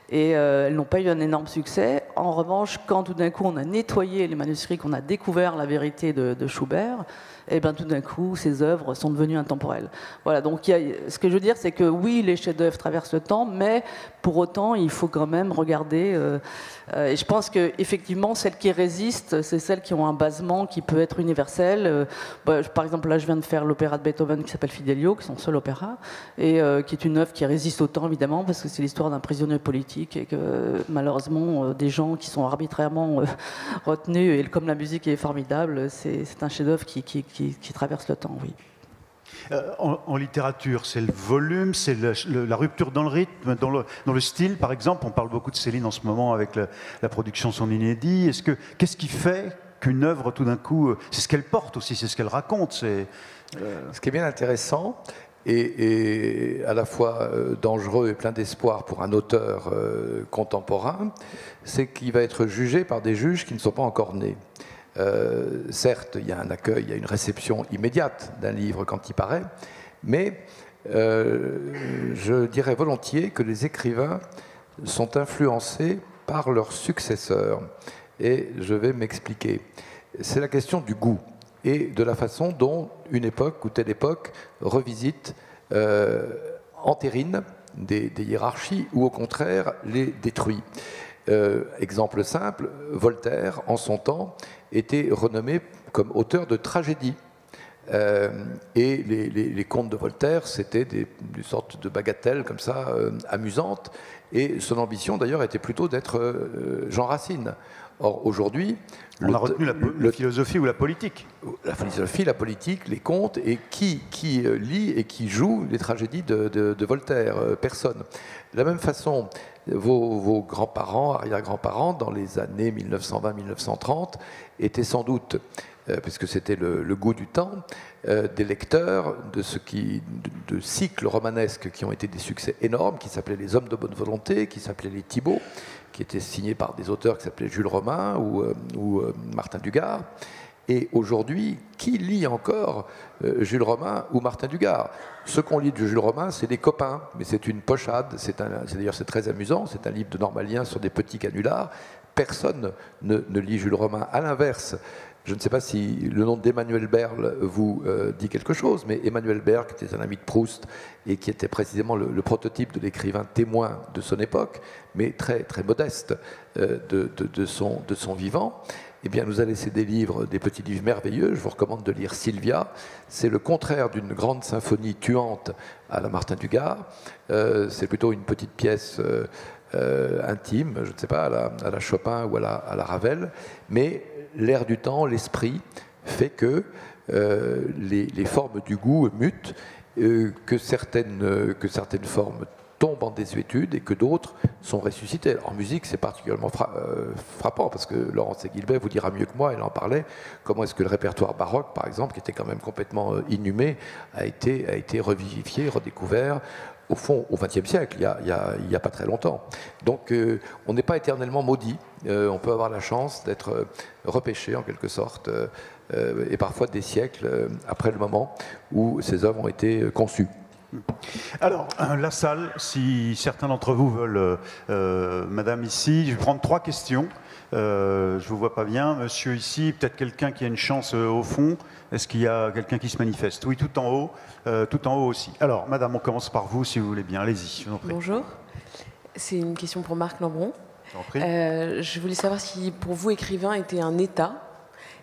Et elles n'ont pas eu un énorme succès. En revanche, quand tout d'un coup on a nettoyé les manuscrits, qu'on a découvert la vérité de Schubert, et bien tout d'un coup ces œuvres sont devenues intemporelles. Voilà, donc ce que je veux dire, c'est que oui, les chefs-d'œuvre traversent le temps, mais pour autant il faut quand même regarder. Et je pense qu'effectivement, celles qui résistent, c'est celles qui ont un basement qui peut être universel. Par exemple, là je viens de faire l'opéra de Beethoven qui s'appelle Fidelio, qui est son seul opéra, et qui est une œuvre qui résiste au temps évidemment, parce que c'est l'histoire d'un prisonnier politique, et que malheureusement des gens qui sont arbitrairement retenus, et comme la musique est formidable, c'est un chef-d'œuvre qui traverse le temps, oui. En littérature, c'est le volume, c'est la rupture dans le rythme, dans le style, par exemple. On parle beaucoup de Céline en ce moment avec la production de son inédit. Qu'est-ce qui fait qu'une œuvre, tout d'un coup, c'est ce qu'elle porte aussi, c'est ce qu'elle raconte. Ce qui est bien intéressant et à la fois dangereux et plein d'espoir pour un auteur contemporain, c'est qu'il va être jugé par des juges qui ne sont pas encore nés. Certes, il y a un accueil, il y a une réception immédiate d'un livre quand il paraît, mais je dirais volontiers que les écrivains sont influencés par leurs successeurs. Et je vais m'expliquer. C'est la question du goût et de la façon dont une époque ou telle époque revisite, entérine des hiérarchies ou au contraire les détruit. Exemple simple, Voltaire, en son temps, était renommé comme auteur de tragédies. Et les contes de Voltaire, c'était des sortes de bagatelles comme ça, amusantes. Et son ambition, d'ailleurs, était plutôt d'être Jean Racine. Or, aujourd'hui... On a retenu la philosophie ou la politique. La philosophie, la politique, les contes, et qui lit et qui joue les tragédies de Voltaire? Personne. De la même façon, vos grands-parents, arrière-grands-parents, dans les années 1920-1930, étaient sans doute, puisque c'était le goût du temps, des lecteurs de cycles romanesques qui ont été des succès énormes, qui s'appelaient Les Hommes de bonne volonté, qui s'appelaient Les Thibauts, qui étaient signés par des auteurs qui s'appelaient Jules Romain ou Martin Dugard. Et aujourd'hui, qui lit encore Jules Romain ou Martin Dugard? Ce qu'on lit de Jules Romain, c'est des copains, mais c'est une pochade. D'ailleurs, c'est très amusant. C'est un livre de normalien sur des petits canulars. Personne ne lit Jules Romain. À l'inverse, je ne sais pas si le nom d'Emmanuel Berle vous dit quelque chose, mais Emmanuel Berle, qui était un ami de Proust et qui était précisément le prototype de l'écrivain témoin de son époque, mais très, très modeste de son vivant, eh bien, nous a laissé des livres, des petits livres merveilleux. Je vous recommande de lire Sylvia. C'est le contraire d'une grande symphonie tuante à la Martin Dugard. C'est plutôt une petite pièce intime, je ne sais pas, à la Chopin ou à la Ravel. Mais l'air du temps, l'esprit, fait que les formes du goût mutent, que certaines formes tombent en désuétude et que d'autres sont ressuscitées. En musique, c'est particulièrement frappant parce que Laurence Guilbet vous dira mieux que moi, elle en parlait, comment est-ce que le répertoire baroque, par exemple, qui était quand même complètement inhumé, a été revivifié, redécouvert, au fond, au XXe siècle, il y a pas très longtemps. Donc, on n'est pas éternellement maudit, on peut avoir la chance d'être repêché, en quelque sorte, et parfois des siècles après le moment où ces œuvres ont été conçues. Alors, la salle, si certains d'entre vous veulent, madame ici, je vais prendre 3 questions. Je ne vous vois pas bien. Monsieur ici, peut-être quelqu'un qui a une chance au fond. Est-ce qu'il y a quelqu'un qui se manifeste? Oui, tout en haut aussi. Alors, madame, on commence par vous, si vous voulez bien. Allez-y, je vous en prie. Bonjour. C'est une question pour Marc Lambron. Je voulais savoir si, pour vous, écrivain était un état.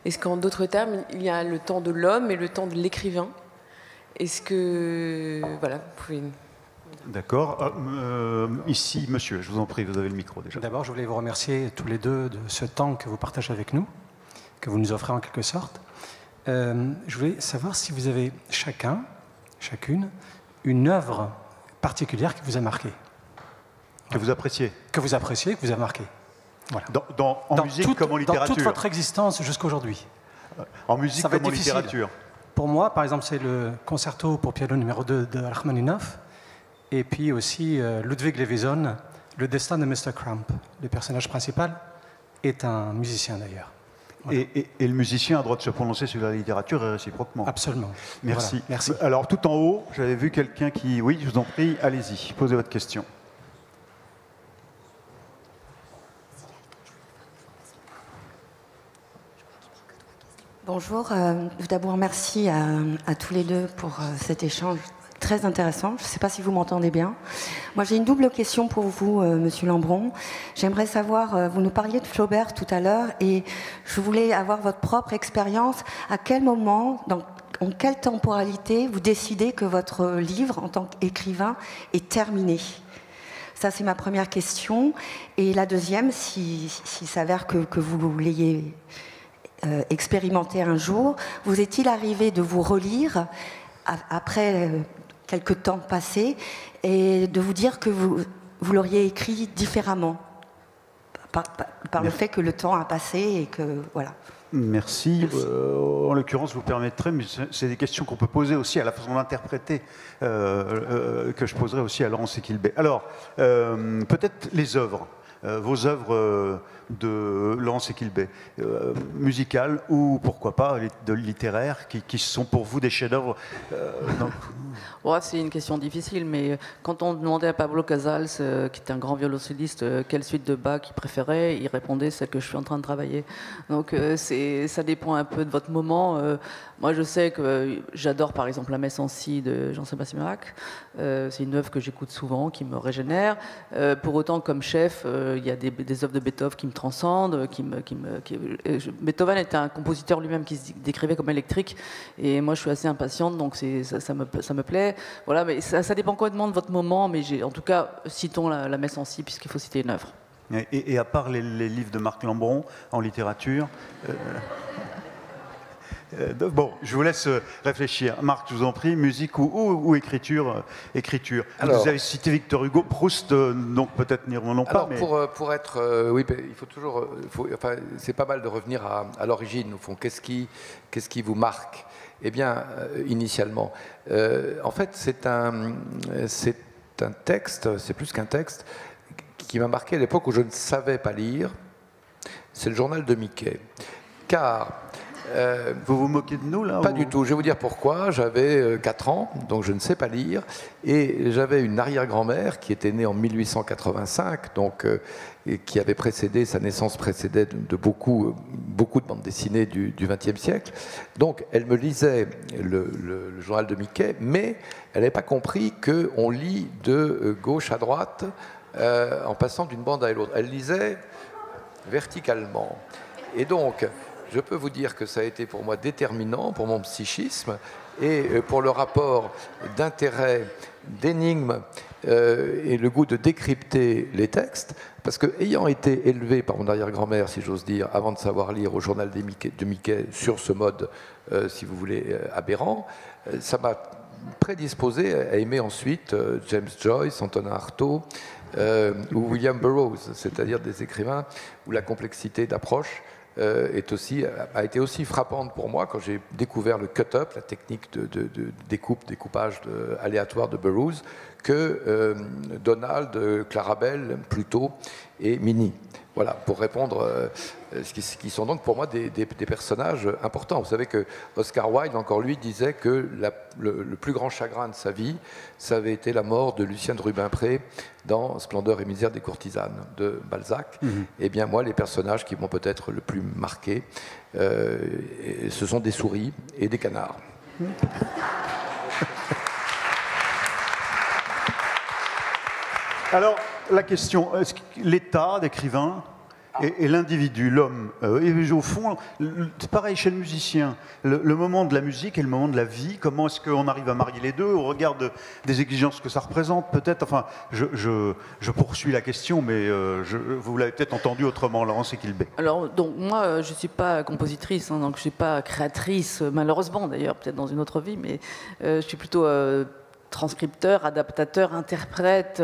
Est-ce qu'en d'autres termes, il y a le temps de l'homme et le temps de l'écrivain? Est-ce que... Voilà, vous pouvez... D'accord. Ici, monsieur, je vous en prie, vous avez le micro déjà. D'abord, je voulais vous remercier tous les deux de ce temps que vous partagez avec nous, que vous nous offrez en quelque sorte. Je voulais savoir si vous avez chacune, une œuvre particulière qui vous a marqué. Que vous appréciez. Que vous appréciez, que vous a marqué. Voilà. En musique comme en littérature. Dans toute votre existence jusqu'à aujourd'hui. En musique comme en littérature. Pour moi, par exemple, c'est le concerto pour piano numéro 2 de Rachmaninoff, et puis aussi Ludwig Leveson, Le destin de Mr. Crump. Le personnage principal est un musicien d'ailleurs. Voilà. Et le musicien a le droit de se prononcer sur la littérature et réciproquement. Absolument. Merci. Voilà. Merci. Alors, tout en haut, j'avais vu quelqu'un qui... Oui, je vous en prie, allez-y, posez votre question. Bonjour, tout d'abord merci à tous les deux pour cet échange très intéressant. Je ne sais pas si vous m'entendez bien. Moi j'ai une double question pour vous, Monsieur Lambron. J'aimerais savoir, vous nous parliez de Flaubert tout à l'heure et je voulais avoir votre propre expérience. À quel moment, en quelle temporalité vous décidez que votre livre en tant qu'écrivain est terminé ? Ça c'est ma première question. Et la deuxième, s'il s'avère que vous l'ayez... expérimenté un jour, vous est-il arrivé de vous relire après quelques temps passés et de vous dire que vous l'auriez écrit différemment par le fait que le temps a passé et que voilà. Merci. En l'occurrence, vous permettrez, mais c'est des questions qu'on peut poser aussi à la façon d'interpréter que je poserai aussi à Laurence Equilbé. Alors, peut-être les œuvres. Vos œuvres de Laurence Equilbé, musicales ou pourquoi pas de littéraires, qui sont pour vous des chefs-d'œuvre C'est une question difficile, mais quand on demandait à Pablo Casals, qui était un grand violoncelliste, quelle suite de Bach il préférait, il répondait celle que je suis en train de travailler. Donc ça dépend un peu de votre moment. Moi je sais que j'adore par exemple la Messe en Si de Jean-Sébastien Bach. C'est une œuvre que j'écoute souvent, qui me régénère. Pour autant, comme chef, il y a des œuvres de Beethoven qui me transcendent. Beethoven était un compositeur lui-même qui se décrivait comme électrique, et moi je suis assez impatiente, donc ça me plaît. Voilà, mais ça dépend complètement de votre moment, mais en tout cas, citons la Messe en Si, puisqu'il faut citer une œuvre. Et à part les livres de Marc Lambron en littérature... Bon, je vous laisse réfléchir. Marc, je vous en prie, musique ou écriture, écriture. Alors, vous avez cité Victor Hugo, Proust, donc peut-être n'y revenons pas. Mais... pour être, oui, il faut toujours, c'est pas mal de revenir à l'origine. Au fond, qu'est-ce qui vous marque? Eh bien, initialement, en fait, c'est un texte, c'est plus qu'un texte, qui m'a marqué à l'époque où je ne savais pas lire. C'est le journal de Mickey. Car... vous vous moquez de nous, là? Pas du tout. Je vais vous dire pourquoi. J'avais 4 ans, donc je ne sais pas lire. Et j'avais une arrière-grand-mère qui était née en 1885, donc, et qui avait précédé, sa naissance précédait de beaucoup de bandes dessinées du XXe siècle. Donc, elle me lisait le journal de Mickey, mais elle n'avait pas compris qu'on lit de gauche à droite en passant d'une bande à l'autre. Elle lisait verticalement. Et donc... je peux vous dire que ça a été pour moi déterminant pour mon psychisme et pour le rapport d'intérêt, d'énigme et le goût de décrypter les textes, parce que ayant été élevé par mon arrière-grand-mère, si j'ose dire, avant de savoir lire au journal de Mickey sur ce mode, si vous voulez, aberrant, ça m'a prédisposé à aimer ensuite James Joyce, Antonin Artaud ou William Burroughs, c'est-à-dire des écrivains où la complexité d'approche a été aussi frappante pour moi quand j'ai découvert le cut-up, la technique de découpage aléatoire de Burroughs, que Donald, Clarabelle, Pluto et Minnie. Voilà, pour répondre, qui sont donc pour moi des personnages importants. Vous savez que Oscar Wilde, encore lui, disait que le plus grand chagrin de sa vie, ça avait été la mort de Lucien de Rubempré dans Splendeur et misère des courtisanes de Balzac. Eh bien, moi, les personnages qui m'ont peut-être le plus marqué, ce sont des souris et des canards. Alors, la question, est-ce que l'état d'écrivain et l'individu, l'homme, et au fond, c'est pareil chez le musicien, le moment de la musique et le moment de la vie, comment est-ce qu'on arrive à marier les deux au regard des exigences que ça représente, peut-être, enfin, je poursuis la question, mais vous l'avez peut-être entendu autrement, Laurence Equilbé. Alors, donc, moi, je ne suis pas compositrice, hein, donc je ne suis pas créatrice, malheureusement d'ailleurs, peut-être dans une autre vie, mais je suis plutôt... transcripteur, adaptateur, interprète.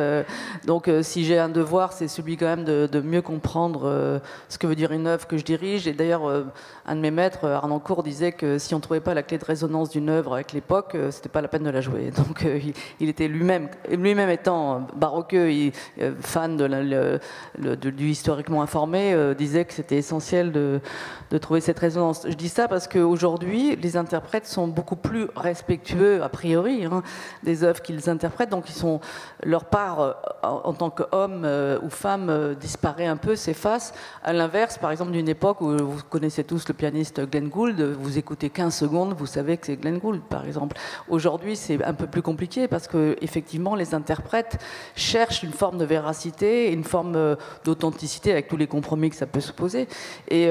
Donc si j'ai un devoir, c'est celui quand même de mieux comprendre ce que veut dire une œuvre que je dirige. Et d'ailleurs, un de mes maîtres, Arnoncourt, disait que si on ne trouvait pas la clé de résonance d'une œuvre avec l'époque, c'était pas la peine de la jouer. Donc il était lui-même étant baroqueux, fan du historiquement informé, disait que c'était essentiel de trouver cette résonance. Je dis ça parce qu'aujourd'hui, les interprètes sont beaucoup plus respectueux, a priori, des œuvres qu'ils interprètent, donc leur part en tant qu'homme ou femme disparaît un peu, s'efface. À l'inverse, par exemple, d'une époque où vous connaissez tous le pianiste Glenn Gould, vous écoutez 15 secondes, vous savez que c'est Glenn Gould, par exemple. Aujourd'hui, c'est un peu plus compliqué parce que effectivement, les interprètes cherchent une forme de véracité, une forme d'authenticité avec tous les compromis que ça peut se poser, et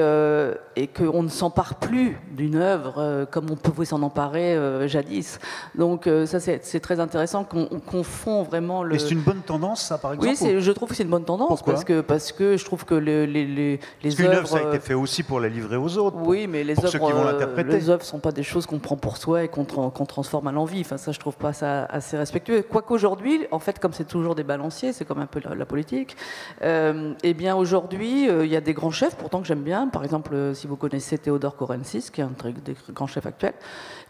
qu'on ne s'empare plus d'une œuvre comme on pouvait s'en emparer jadis. Donc ça, c'est très intéressant qu'on confond vraiment le... Et c'est une bonne tendance, ça, par exemple? Oui, je trouve que c'est une bonne tendance. Pourquoi? parce que je trouve que les parce œuvres... œuvre, ça a été fait aussi pour la livrer aux autres. Oui, mais les ceux qui vont l'interpréter. Les œuvres ne sont pas des choses qu'on prend pour soi et qu'on transforme à l'envie. Enfin, ça, je trouve pas ça assez respectueux. Quoique aujourd'hui, en fait, comme c'est toujours des balanciers, c'est comme un peu la politique, eh bien aujourd'hui, il y a des grands chefs, pourtant que j'aime bien. Par exemple, si vous connaissez Théodore Korensis, qui est un des grands chefs actuels,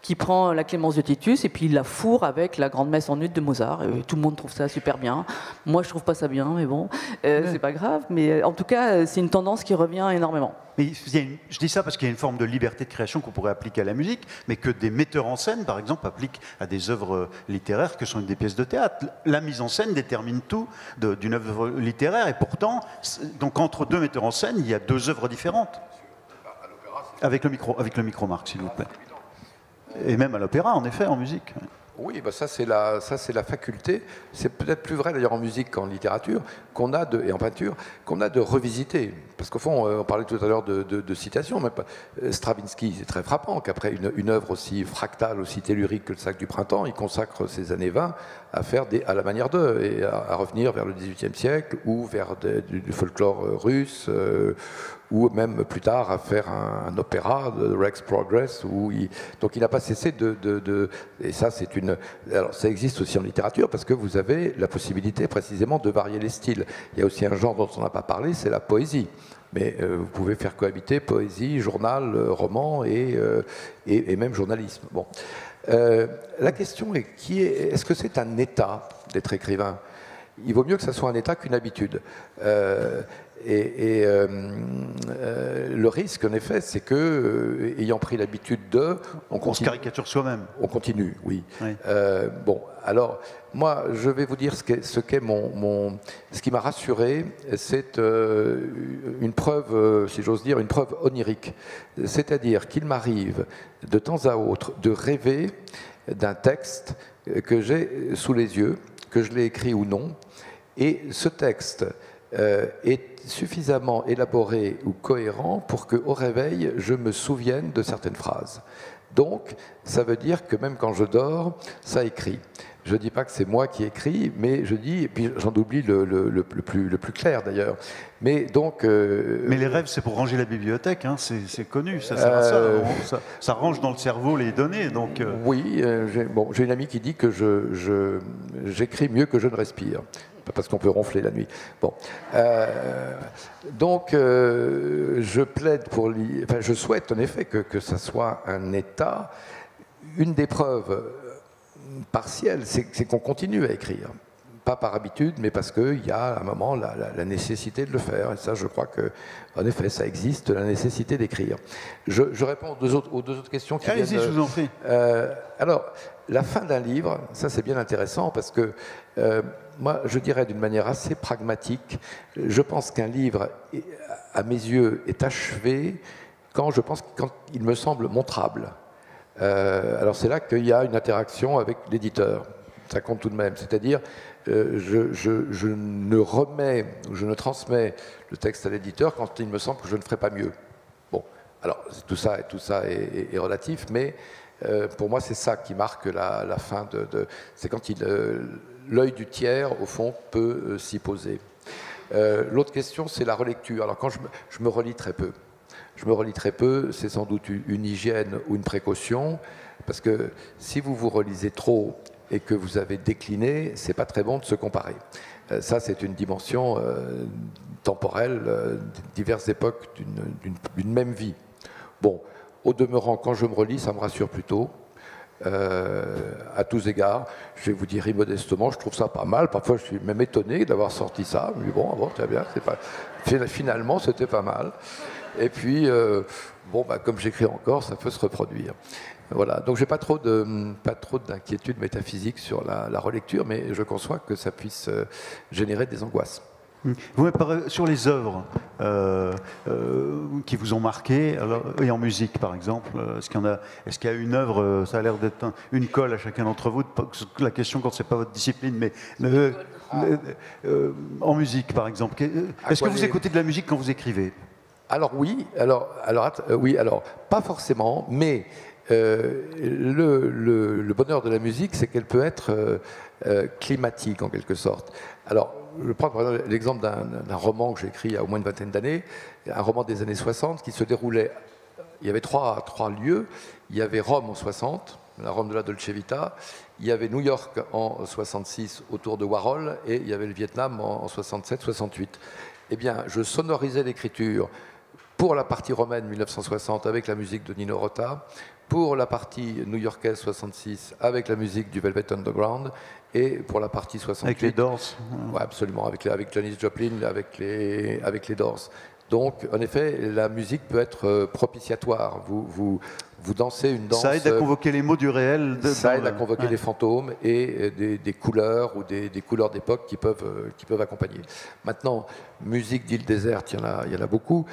qui prend la Clémence de Titus et puis il la fourre avec la grande messe en ut de Mozart. Et tout le monde trouve ça super bien. Moi, je trouve pas ça bien, mais bon, c'est pas grave. Mais en tout cas, c'est une tendance qui revient énormément. Mais je dis ça parce qu'il y a une forme de liberté de création qu'on pourrait appliquer à la musique, mais que des metteurs en scène, par exemple, appliquent à des œuvres littéraires que sont des pièces de théâtre. La mise en scène détermine tout d'une œuvre littéraire, et pourtant, donc entre deux metteurs en scène, il y a deux œuvres différentes. Avec le micro, Marc, s'il vous plaît. Et même à l'opéra, en effet, en musique. Oui, bah ça c'est la faculté, c'est peut-être plus vrai d'ailleurs en musique qu'en littérature, et en peinture, qu'on a de revisiter. Parce qu'au fond, on parlait tout à l'heure de citations, mais Stravinsky, c'est très frappant qu'après une œuvre aussi fractale, aussi tellurique que le Sac du Printemps, il consacre ses années 20 à faire à la manière d'eux, et à revenir vers le XVIIIe siècle, ou vers du folklore russe, ou même plus tard à faire un opéra de Rex Progress, donc il n'a pas cessé et ça c'est alors ça existe aussi en littérature parce que vous avez la possibilité précisément de varier les styles. Il y a aussi un genre dont on n'a pas parlé, c'est la poésie. Mais vous pouvez faire cohabiter poésie, journal, roman et même journalisme. Bon. La question est, est-ce que c'est un état d'être écrivain? Il vaut mieux que ça soit un état qu'une habitude. Le risque, en effet, c'est que, ayant pris l'habitude on se caricature soi-même. On continue, oui. Oui. Bon, alors, moi, je vais vous dire ce qui m'a rassuré, c'est une preuve, si j'ose dire, une preuve onirique. C'est-à-dire qu'il m'arrive de temps à autre de rêver d'un texte que j'ai sous les yeux, que je l'ai écrit ou non, et ce texte est suffisamment élaboré ou cohérent pour qu'au réveil, je me souvienne de certaines phrases. Donc, ça veut dire que même quand je dors, ça écrit. Je ne dis pas que c'est moi qui écris, mais je dis, et puis j'en oublie le plus clair d'ailleurs. Mais donc. Mais les rêves, c'est pour ranger la bibliothèque, hein, c'est connu, ça sert à ça, ça range dans le cerveau les données. Donc, Oui, j'ai une amie qui dit que j'écris mieux que je ne respire. Parce qu'on peut ronfler la nuit. Bon. Donc, je plaide pour je souhaite en effet que ça soit un état. Une des preuves partielles, c'est qu'on continue à écrire. Pas par habitude, mais parce qu'il y a à un moment la nécessité de le faire. Et ça, je crois qu'en effet, ça existe, la nécessité d'écrire. Je réponds aux deux autres questions qui viennent. Allez-y, je vous en prie. Alors, la fin d'un livre, ça c'est bien intéressant parce que moi, je dirais d'une manière assez pragmatique, je pense qu'un livre, à mes yeux, est achevé quand il me semble montrable. Alors c'est là qu'il y a une interaction avec l'éditeur. Ça compte tout de même. C'est-à-dire, je ne transmets le texte à l'éditeur quand il me semble que je ne ferai pas mieux. Bon, alors tout ça est relatif, mais pour moi, c'est ça qui marque la fin c'est quand l'œil du tiers, au fond, peut s'y poser. L'autre question, c'est la relecture. Alors quand je me relis très peu. Je me relis très peu, c'est sans doute une hygiène ou une précaution, parce que si vous vous relisez trop et que vous avez décliné, c'est pas très bon de se comparer. Ça, c'est une dimension temporelle, diverses époques d'une même vie. Bon, au demeurant, quand je me relis, ça me rassure plutôt. À tous égards, je vais vous dire immodestement, je trouve ça pas mal. Parfois, je suis même étonné d'avoir sorti ça. Mais bon, très bien, finalement, c'était pas mal. Et puis, comme j'écris encore, ça peut se reproduire. Voilà. Donc, j'ai pas trop d'inquiétude métaphysique sur la relecture, mais je conçois que ça puisse générer des angoisses. Vous m'avez parlé sur les œuvres qui vous ont marqué, et en musique par exemple. Est-ce qu'il y a une œuvre, ça a l'air d'être une colle à chacun d'entre vous, la question quand c'est pas votre discipline, mais en musique par exemple. Est-ce que vous écoutez de la musique quand vous écrivez? Alors oui, alors pas forcément, mais le bonheur de la musique, c'est qu'elle peut être climatique en quelque sorte. Alors, je prends par exemple l'exemple d'un roman que j'ai écrit il y a au moins une vingtaine d'années, un roman des années 60 qui se déroulait. Il y avait trois lieux. Il y avait Rome en 60, la Rome de la Dolce Vita. Il y avait New York en 66 autour de Warhol, et il y avait le Vietnam en 67-68. Eh bien, je sonorisais l'écriture pour la partie romaine 1960 avec la musique de Nino Rota, pour la partie new-yorkaise 66 avec la musique du Velvet Underground, et pour la partie 68... Avec les Doors. Oui, absolument, avec Janis Joplin, avec les Doors. Donc, en effet, la musique peut être propitiatoire. Vous dansez une danse... Ça aide à convoquer les mots du réel. Ça aide à convoquer les fantômes et des couleurs ou des couleurs d'époque qui peuvent accompagner. Maintenant, musique d'île déserte, il y en a beaucoup.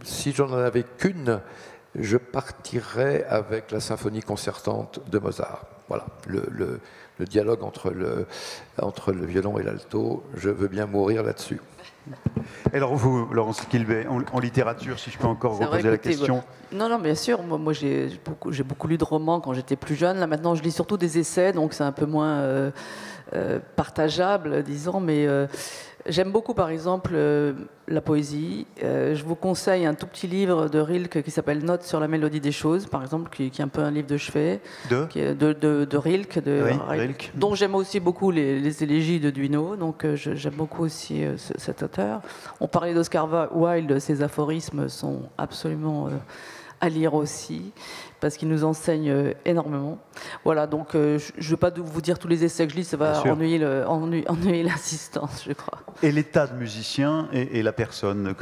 Si j'en avais qu'une, je partirais avec la symphonie concertante de Mozart. Voilà, le dialogue entre le violon et l'alto, je veux bien mourir là-dessus. Alors vous, Laurence Quilbé, en littérature, si je peux encore reposer la question. Non, bien sûr. Moi j'ai beaucoup lu de romans quand j'étais plus jeune. Là, maintenant, je lis surtout des essais, donc c'est un peu moins partageable, disons. Mais J'aime beaucoup, par exemple, la poésie. Je vous conseille un tout petit livre de Rilke qui s'appelle Notes sur la mélodie des choses, par exemple, qui est un peu un livre de chevet. De Rilke, Rilke. Dont j'aime aussi beaucoup les élégies de Duino. Donc, j'aime beaucoup aussi cet auteur. On parlait d'Oscar Wilde, ses aphorismes sont absolument à lire aussi, parce qu'il nous enseigne énormément. Voilà, donc je ne vais pas vous dire tous les essais que je lis, ça va ennuyer l'assistance, je crois. Et l'état de musicien et la personne,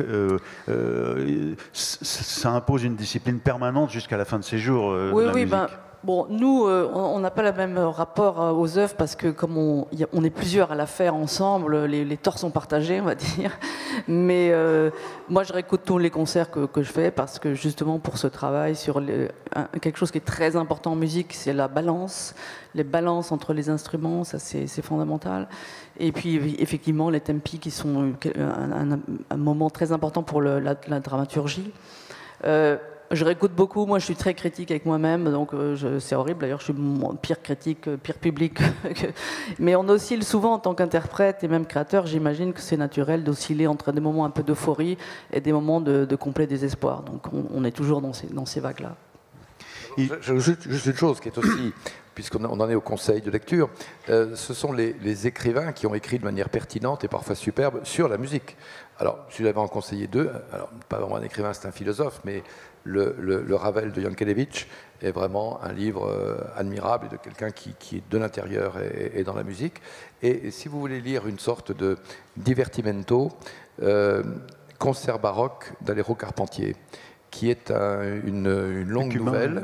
ça impose une discipline permanente jusqu'à la fin de ses jours, la musique. Bon, nous, on n'a pas le même rapport aux œuvres parce que comme on est plusieurs à la faire ensemble, les torts sont partagés, on va dire. Mais moi, je réécoute tous les concerts que je fais parce que justement pour ce travail sur quelque chose qui est très important en musique, c'est la balance, les balances entre les instruments, ça c'est fondamental. Et puis effectivement les tempi qui sont un moment très important pour la dramaturgie. Je réécoute beaucoup, moi je suis très critique avec moi-même, donc c'est horrible, d'ailleurs je suis pire critique, pire public. Mais on oscille souvent en tant qu'interprète et même créateur, j'imagine que c'est naturel d'osciller entre des moments un peu d'euphorie et des moments de complet désespoir. Donc on est toujours dans ces vagues-là. Juste une chose qui est aussi, puisqu'on en est au conseil de lecture, ce sont les écrivains qui ont écrit de manière pertinente et parfois superbe sur la musique. Alors, si j'avais en conseiller deux, alors pas vraiment un écrivain, c'est un philosophe, mais le Ravel de Yankelevitch est vraiment un livre admirable et de quelqu'un qui est de l'intérieur et dans la musique. Et si vous voulez lire une sorte de divertimento, concert baroque d'Alero Carpentier, qui est une longue nouvelle.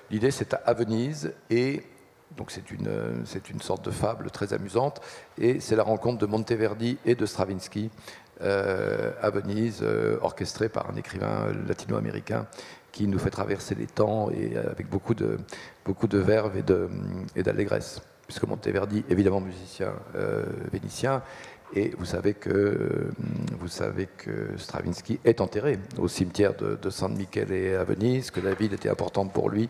L'idée, c'est à Venise, et donc c'est une sorte de fable très amusante, et c'est la rencontre de Monteverdi et de Stravinsky à Venise, orchestrée par un écrivain latino-américain qui nous fait traverser les temps et avec beaucoup de verve et d'allégresse, puisque Monteverdi, évidemment musicien vénitien. Et vous savez que Stravinsky est enterré au cimetière de San Michele à Venise, que la ville était importante pour lui,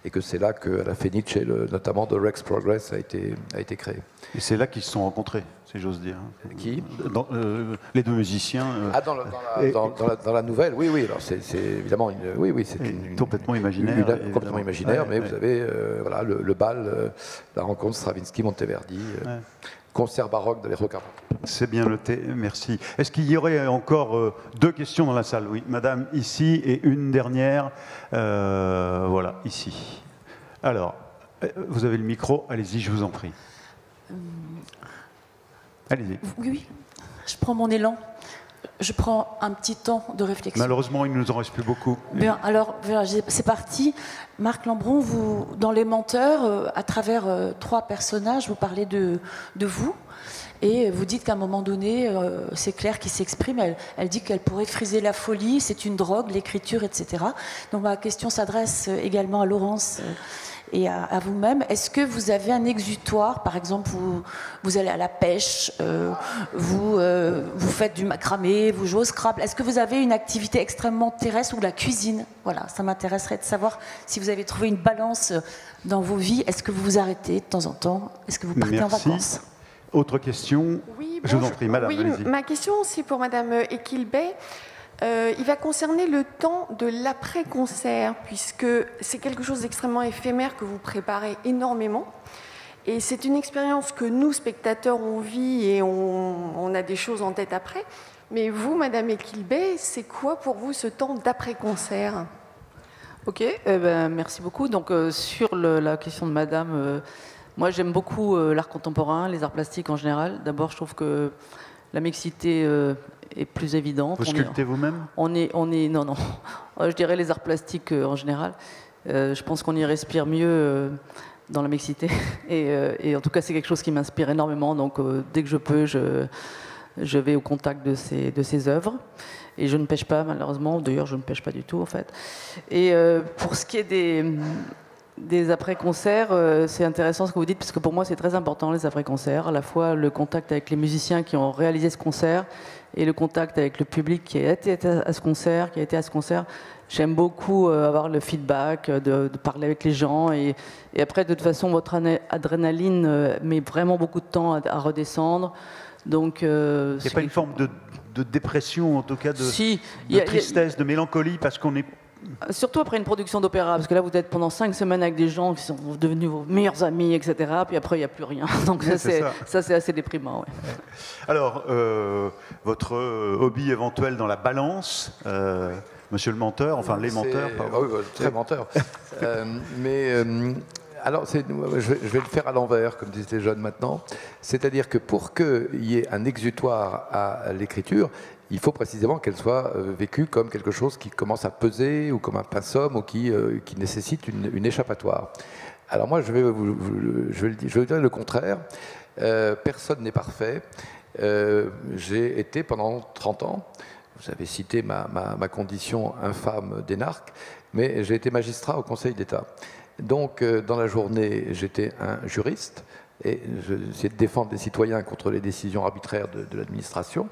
et que c'est là que la Fenice, notamment de Rex Progress, a été créé. Et c'est là qu'ils se sont rencontrés, si j'ose dire. Qui les deux musiciens. Dans la nouvelle, oui. Alors c'est évidemment c'est complètement imaginaire. Complètement imaginaire, mais vous avez voilà, le bal, la rencontre Stravinsky-Monteverdi. Concert baroque d'Alero Carpentier. C'est bien noté, merci. Est-ce qu'il y aurait encore deux questions dans la salle? Oui, madame, ici, et une dernière, voilà, ici. Alors, vous avez le micro, allez-y, je vous en prie. Allez-y. Oui, je prends mon élan. Je prends un petit temps de réflexion. Malheureusement, il ne nous en reste plus beaucoup. Bien, alors, c'est parti. Marc Lambron, vous, dans Les Menteurs, à travers trois personnages, vous parlez de vous. Et vous dites qu'à un moment donné, c'est Claire qui s'exprime, elle dit qu'elle pourrait friser la folie, c'est une drogue, l'écriture, etc. Donc ma question s'adresse également à Laurence et à vous-même. Est-ce que vous avez un exutoire? Par exemple, vous allez à la pêche, vous faites du macramé, vous jouez au Scrabble. Est-ce que vous avez une activité extrêmement terrestre ou la cuisine? Voilà, ça m'intéresserait de savoir si vous avez trouvé une balance dans vos vies. Est-ce que vous vous arrêtez de temps en temps? Est-ce que vous partez en vacances? Autre question? Oui, je vous en prie, madame. Oui, ma question, c'est pour madame Ekilbey. Il va concerner le temps de l'après-concert, puisque c'est quelque chose d'extrêmement éphémère que vous préparez énormément. Et c'est une expérience que nous, spectateurs, on vit et on a des choses en tête après. Mais vous, madame Ekilbey, c'est quoi pour vous ce temps d'après-concert? Ok, merci beaucoup. Donc, sur la question de madame, moi j'aime beaucoup l'art contemporain, les arts plastiques en général. D'abord, je trouve que la mixité est plus évidente. Vous sculptez vous-même? Non. Je dirais les arts plastiques en général. Je pense qu'on y respire mieux dans la mixité. Et en tout cas, c'est quelque chose qui m'inspire énormément. Donc, dès que je peux, je vais au contact de ces œuvres. Et je ne pêche pas, malheureusement. D'ailleurs, je ne pêche pas du tout, en fait. Et pour ce qui est des après-concerts, c'est intéressant ce que vous dites, parce que pour moi, c'est très important, les après-concerts. À la fois le contact avec les musiciens qui ont réalisé ce concert et le contact avec le public qui a été à ce concert, J'aime beaucoup avoir le feedback, de parler avec les gens. Et après, de toute façon, votre adrénaline met vraiment beaucoup de temps à redescendre. Donc, il n'y a pas une forme de dépression, en tout cas de tristesse, de mélancolie, parce qu'on est... Surtout après une production d'opéra, parce que là vous êtes pendant 5 semaines avec des gens qui sont devenus vos meilleurs amis, etc. Puis après il n'y a plus rien. Donc ça c'est assez déprimant. Ouais. Alors, votre hobby éventuel dans la balance, monsieur le menteur, enfin les menteurs. Oui, très menteur. Alors, je vais le faire à l'envers, comme disent les jeunes maintenant. C'est-à-dire que pour qu'il y ait un exutoire à l'écriture, il faut précisément qu'elle soit vécue comme quelque chose qui commence à peser, ou comme un pinceau, ou qui nécessite une échappatoire. Alors moi, je vais vous dire le contraire. Personne n'est parfait. J'ai été pendant 30 ans, vous avez cité ma condition infâme d'énarque, mais j'ai été magistrat au Conseil d'État. Donc, dans la journée, j'étais un juriste et j'essayais de défendre les citoyens contre les décisions arbitraires de l'administration.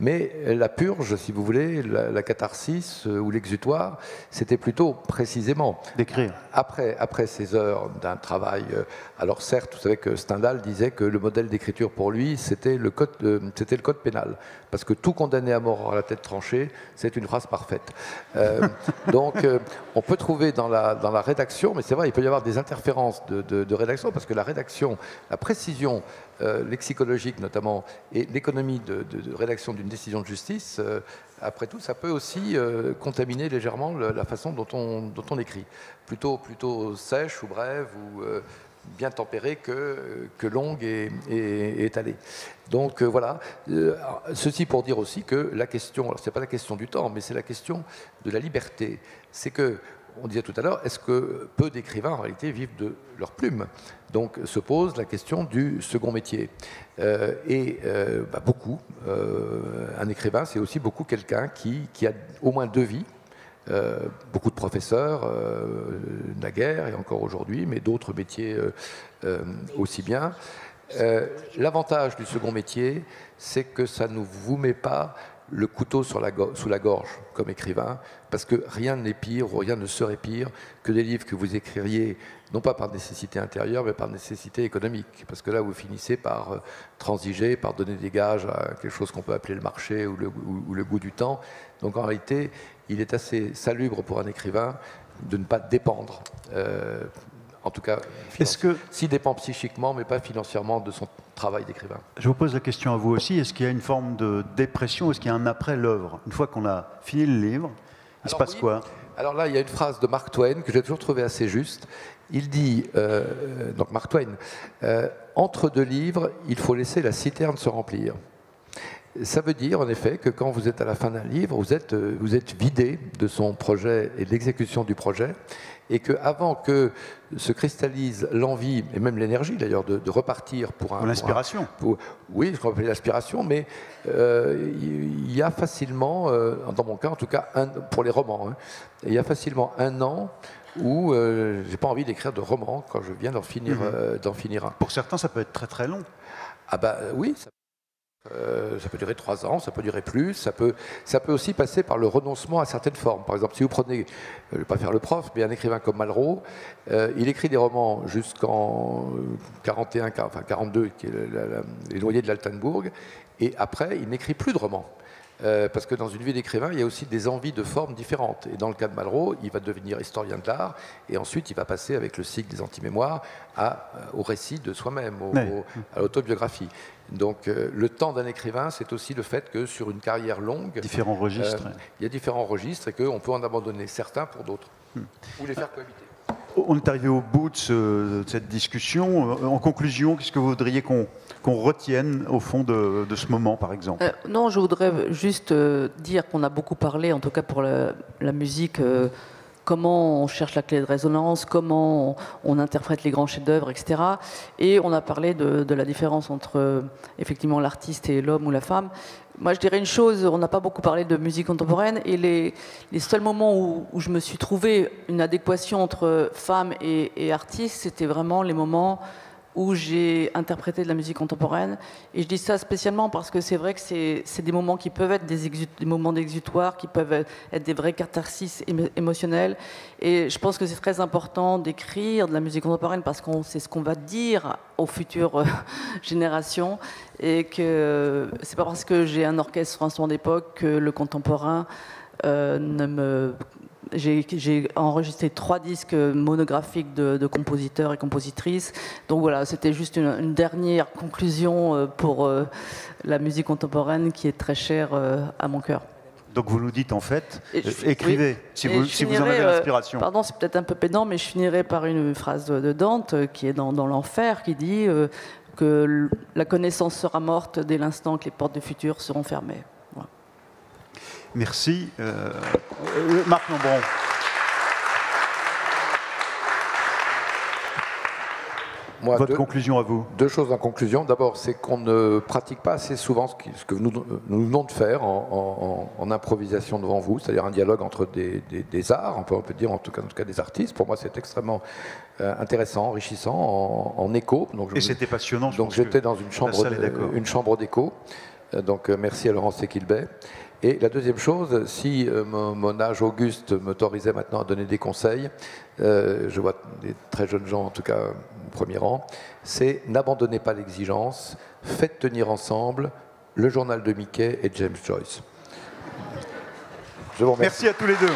Mais la purge, si vous voulez, la catharsis ou l'exutoire, c'était plutôt précisément d'écrire. Après ces heures d'un travail. Alors certes, vous savez que Stendhal disait que le modèle d'écriture pour lui, c'était le code pénal. Parce que tout condamné à mort à la tête tranchée, c'est une phrase parfaite. Donc, on peut trouver dans la rédaction, mais c'est vrai, il peut y avoir des interférences de rédaction, parce que la rédaction, la précision lexicologique notamment, et l'économie de rédaction d'une décision de justice, après tout, ça peut aussi contaminer légèrement la façon dont on écrit. Plutôt sèche ou brève, ou bien tempérée que longue et étalée. Donc voilà, ceci pour dire aussi que la question, alors c'est pas la question du temps, mais c'est la question de la liberté. C'est que, on disait tout à l'heure, est-ce que peu d'écrivains en réalité vivent de leur plume? Donc se pose la question du second métier. Beaucoup, un écrivain, c'est aussi beaucoup quelqu'un qui a au moins 2 vies. Beaucoup de professeurs, naguère et encore aujourd'hui, mais d'autres métiers aussi bien. L'avantage du second métier, c'est que ça ne vous met pas le couteau sous la gorge comme écrivain, parce que rien n'est pire, ou rien ne serait pire que des livres que vous écririez, non pas par nécessité intérieure, mais par nécessité économique, parce que là vous finissez par transiger, par donner des gages à quelque chose qu'on peut appeler le marché ou le goût du temps. Donc en réalité, il est assez salubre pour un écrivain de ne pas dépendre, en tout cas, s'il dépend psychiquement, mais pas financièrement, de son travail d'écrivain. Je vous pose la question à vous aussi, est-ce qu'il y a une forme de dépression, est-ce qu'il y a un après l'œuvre? Une fois qu'on a fini le livre, il se passe quoi? Alors là, il y a une phrase de Mark Twain que j'ai toujours trouvée assez juste. Il dit, donc Mark Twain, entre 2 livres, il faut laisser la citerne se remplir. Ça veut dire en effet que quand vous êtes à la fin d'un livre, vous êtes vidé de son projet et de l'exécution du projet, et qu'avant que se cristallise l'envie, et même l'énergie d'ailleurs, de repartir pour l'inspiration. Oui, je crois que l'inspiration, mais il y a facilement, dans mon cas en tout cas, pour les romans, il y a facilement 1 an où j'ai pas envie d'écrire de roman quand je viens d'en finir un. Pour certains, ça peut être très très long. Ah bah oui, ça peut durer 3 ans, ça peut durer plus, ça peut aussi passer par le renoncement à certaines formes. Par exemple, si vous prenez, je ne vais pas faire le prof, mais un écrivain comme Malraux, il écrit des romans jusqu'en 42, qui est Les Noyers de l'Altenbourg, et après, il n'écrit plus de romans. Parce que dans une vie d'écrivain, il y a aussi des envies de formes différentes. Et dans le cas de Malraux, il va devenir historien de l'art, et ensuite il va passer avec le cycle des antimémoires au récit de soi-même, à l'autobiographie. Donc le temps d'un écrivain, c'est aussi le fait que sur une carrière longue, différents registres. Il y a différents registres et qu'on peut en abandonner certains pour d'autres, ou les faire cohabiter. On est arrivé au bout de cette discussion. En conclusion, qu'est-ce que vous voudriez qu'on retienne au fond de ce moment, par exemple? Non, je voudrais juste dire qu'on a beaucoup parlé, en tout cas pour la musique, comment on cherche la clé de résonance, comment on interprète les grands chefs-d'œuvre, etc. Et on a parlé de la différence entre effectivement l'artiste et l'homme ou la femme. Moi, je dirais une chose, on n'a pas beaucoup parlé de musique contemporaine, et les seuls moments où je me suis trouvé une adéquation entre femme et artiste, c'était vraiment les moments où j'ai interprété de la musique contemporaine. Et je dis ça spécialement parce que c'est vrai que c'est des moments qui peuvent être des moments d'exutoire, qui peuvent être des vrais catharsis émotionnels. Et je pense que c'est très important d'écrire de la musique contemporaine parce qu'on sait ce qu'on va dire aux futures générations, et que c'est pas parce que j'ai un orchestre sur instrument d'époque que le contemporain J'ai enregistré 3 disques monographiques de compositeurs et compositrices. Donc voilà, c'était juste une dernière conclusion pour la musique contemporaine qui est très chère à mon cœur. Donc vous nous dites en fait, écrivez, oui. si vous en avez l'inspiration. Pardon, c'est peut-être un peu pédant, mais je finirai par une phrase de Dante qui est dans l'Enfer, qui dit que la connaissance sera morte dès l'instant que les portes du futur seront fermées. Voilà. Merci. Marc Lambron. Votre conclusion à vous? 2 choses en conclusion. D'abord, c'est qu'on ne pratique pas assez souvent ce que nous venons de faire en improvisation devant vous, c'est-à-dire un dialogue entre des arts, on peut dire en tout cas des artistes. Pour moi, c'est extrêmement intéressant, enrichissant, en écho. Et c'était passionnant. Donc j'étais dans une chambre d'écho. Donc merci à Laurence Equilbet. Et la deuxième chose, si mon âge auguste m'autorisait maintenant à donner des conseils, je vois des très jeunes gens en tout cas au premier rang, c'est n'abandonnez pas l'exigence, faites tenir ensemble le journal de Mickey et James Joyce. Je vous remercie. Merci à tous les deux.